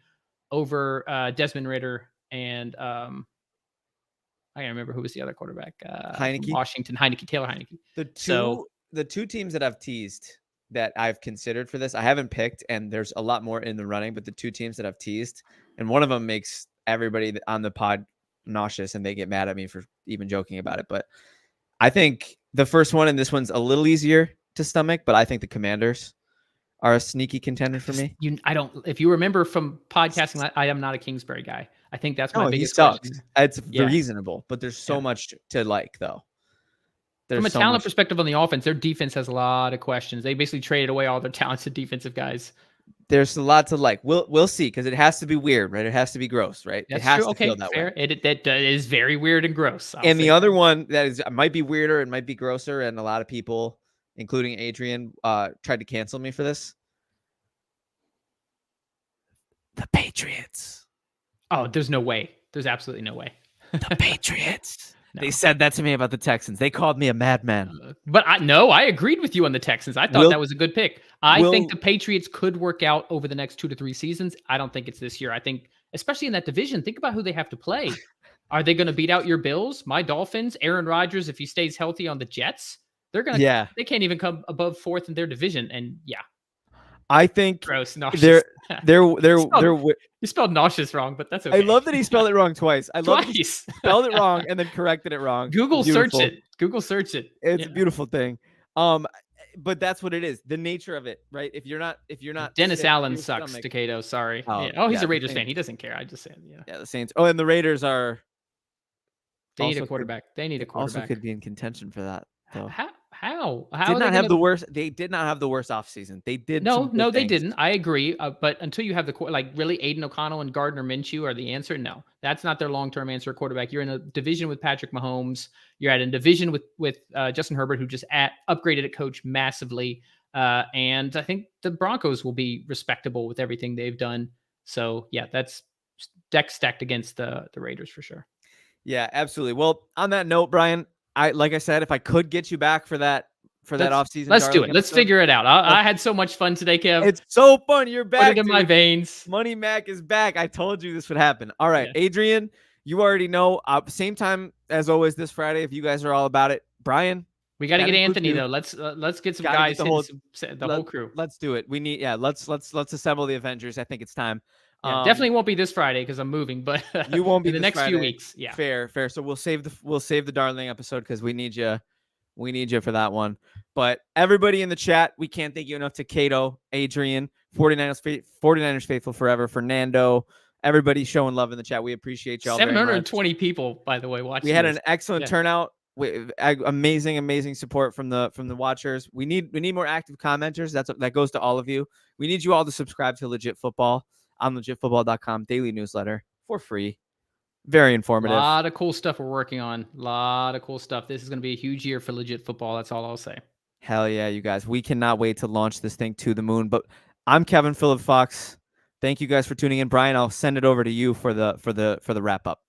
over Desmond Ridder and I can't remember who was the other quarterback. Heineke. Washington, Taylor Heineke. The two teams that I've teased that I've considered for this, I haven't picked, and there's a lot more in the running, but the two teams that I've teased, and one of them makes everybody on the pod nauseous and they get mad at me for even joking about it. But I think the first one and this one's a little easier to stomach, but I think the Commanders are a sneaky contender for me. If you remember from podcasting, I am not a Kingsbury guy. I think that's my biggest question. It's reasonable, but there's so much to like, though. From a talent perspective on the offense, their defense has a lot of questions. They basically traded away all their talented defensive guys. There's a lot to like. We'll see, because it has to be weird, right? It has to be gross, right? That's it has true. to feel that way. That is very weird and gross. And the other one that might be weirder and might be grosser, and a lot of people, including Adrian, tried to cancel me for this. The Patriots. Oh, there's no way. There's absolutely no way. The Patriots. No. They said that to me about the Texans. They called me a madman. But I agreed with you on the Texans. I thought that was a good pick. I think the Patriots could work out over the next 2 to 3 seasons. I don't think it's this year. I think, especially in that division, think about who they have to play. Are they going to beat out your Bills, my Dolphins, Aaron Rodgers, if he stays healthy on the Jets? They're going to, they can't even come above 4th in their division. And I think gross, nauseous. You spelled nauseous wrong, but that's okay. I love that he spelled it wrong twice. I love that he spelled it wrong and then corrected it wrong. Google search it. It's a beautiful thing. But that's what it is. The nature of it, right? If you're not Dennis Allen sucks, Takado. Sorry. He's a Raiders fan. He doesn't care. I just said, Yeah, the Saints. Oh, and the Raiders are. They need a quarterback. They need a quarterback. Also could be in contention for that. So. How Did are they not have gonna? the worst. They did not have the worst offseason. They did some No, good they things. didn't. I agree. But until you have like really Aiden O'Connell and Gardner Minshew are the answer. No, that's not their long term answer. Quarterback. You're in a division with Patrick Mahomes. You're at a division with Justin Herbert, who just upgraded at coach massively. And I think the Broncos will be respectable with everything they've done. So yeah, that's deck stacked against the Raiders for sure. Yeah, absolutely. Well, on that note, Brian, like I said, if I could get you back for that offseason Let's do darling it. Let's episode, figure it out. I had so much fun today, Kev. it's so fun. You're Put it back, in my dude. veins. Money Mac is back. I told you this would happen. All right, Yeah. Adrian, you already know. Same time as always this Friday. If you guys are all about it, Brian, We got to that get includes Anthony you. though. Let's get some Gotta guys, get the whole crew. Let's do it. We need let's assemble the Avengers. I think it's time. Yeah, definitely won't be this Friday because I'm moving, but you won't be in the this next Friday. few weeks. Yeah, Fair. So we'll save the darling episode because we need you. We need you for that one. But everybody in the chat, we can't thank you enough to Cato, Adrian, 49ers faithful forever, Fernando, everybody showing love in the chat. We appreciate y'all very much. 720 people, by the way, watching. We had an excellent turnout. Amazing support from the watchers. We need more active commenters. That goes to all of you. We need you all to subscribe to Legit Football on legitfootball.com daily newsletter for free. Very informative. A lot of cool stuff we're working on. A lot of cool stuff. This is going to be a huge year for Legit Football. That's all I'll say. Hell yeah, you guys. We cannot wait to launch this thing to the moon. But I'm Kevin Phillip Fox. Thank you guys for tuning in. Brian, I'll send it over to you for the wrap up.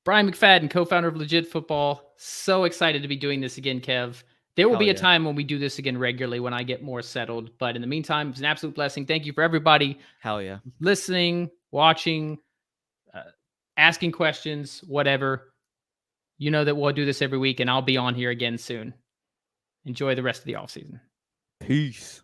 Brian McFadden, co-founder of Legit Football. So excited to be doing this again, Kev. There will be a time when we do this again regularly when I get more settled. But in the meantime, it's an absolute blessing. Thank you for everybody. Hell yeah. Listening, watching, asking questions, whatever. You know that we'll do this every week, and I'll be on here again soon. Enjoy the rest of the offseason. Peace.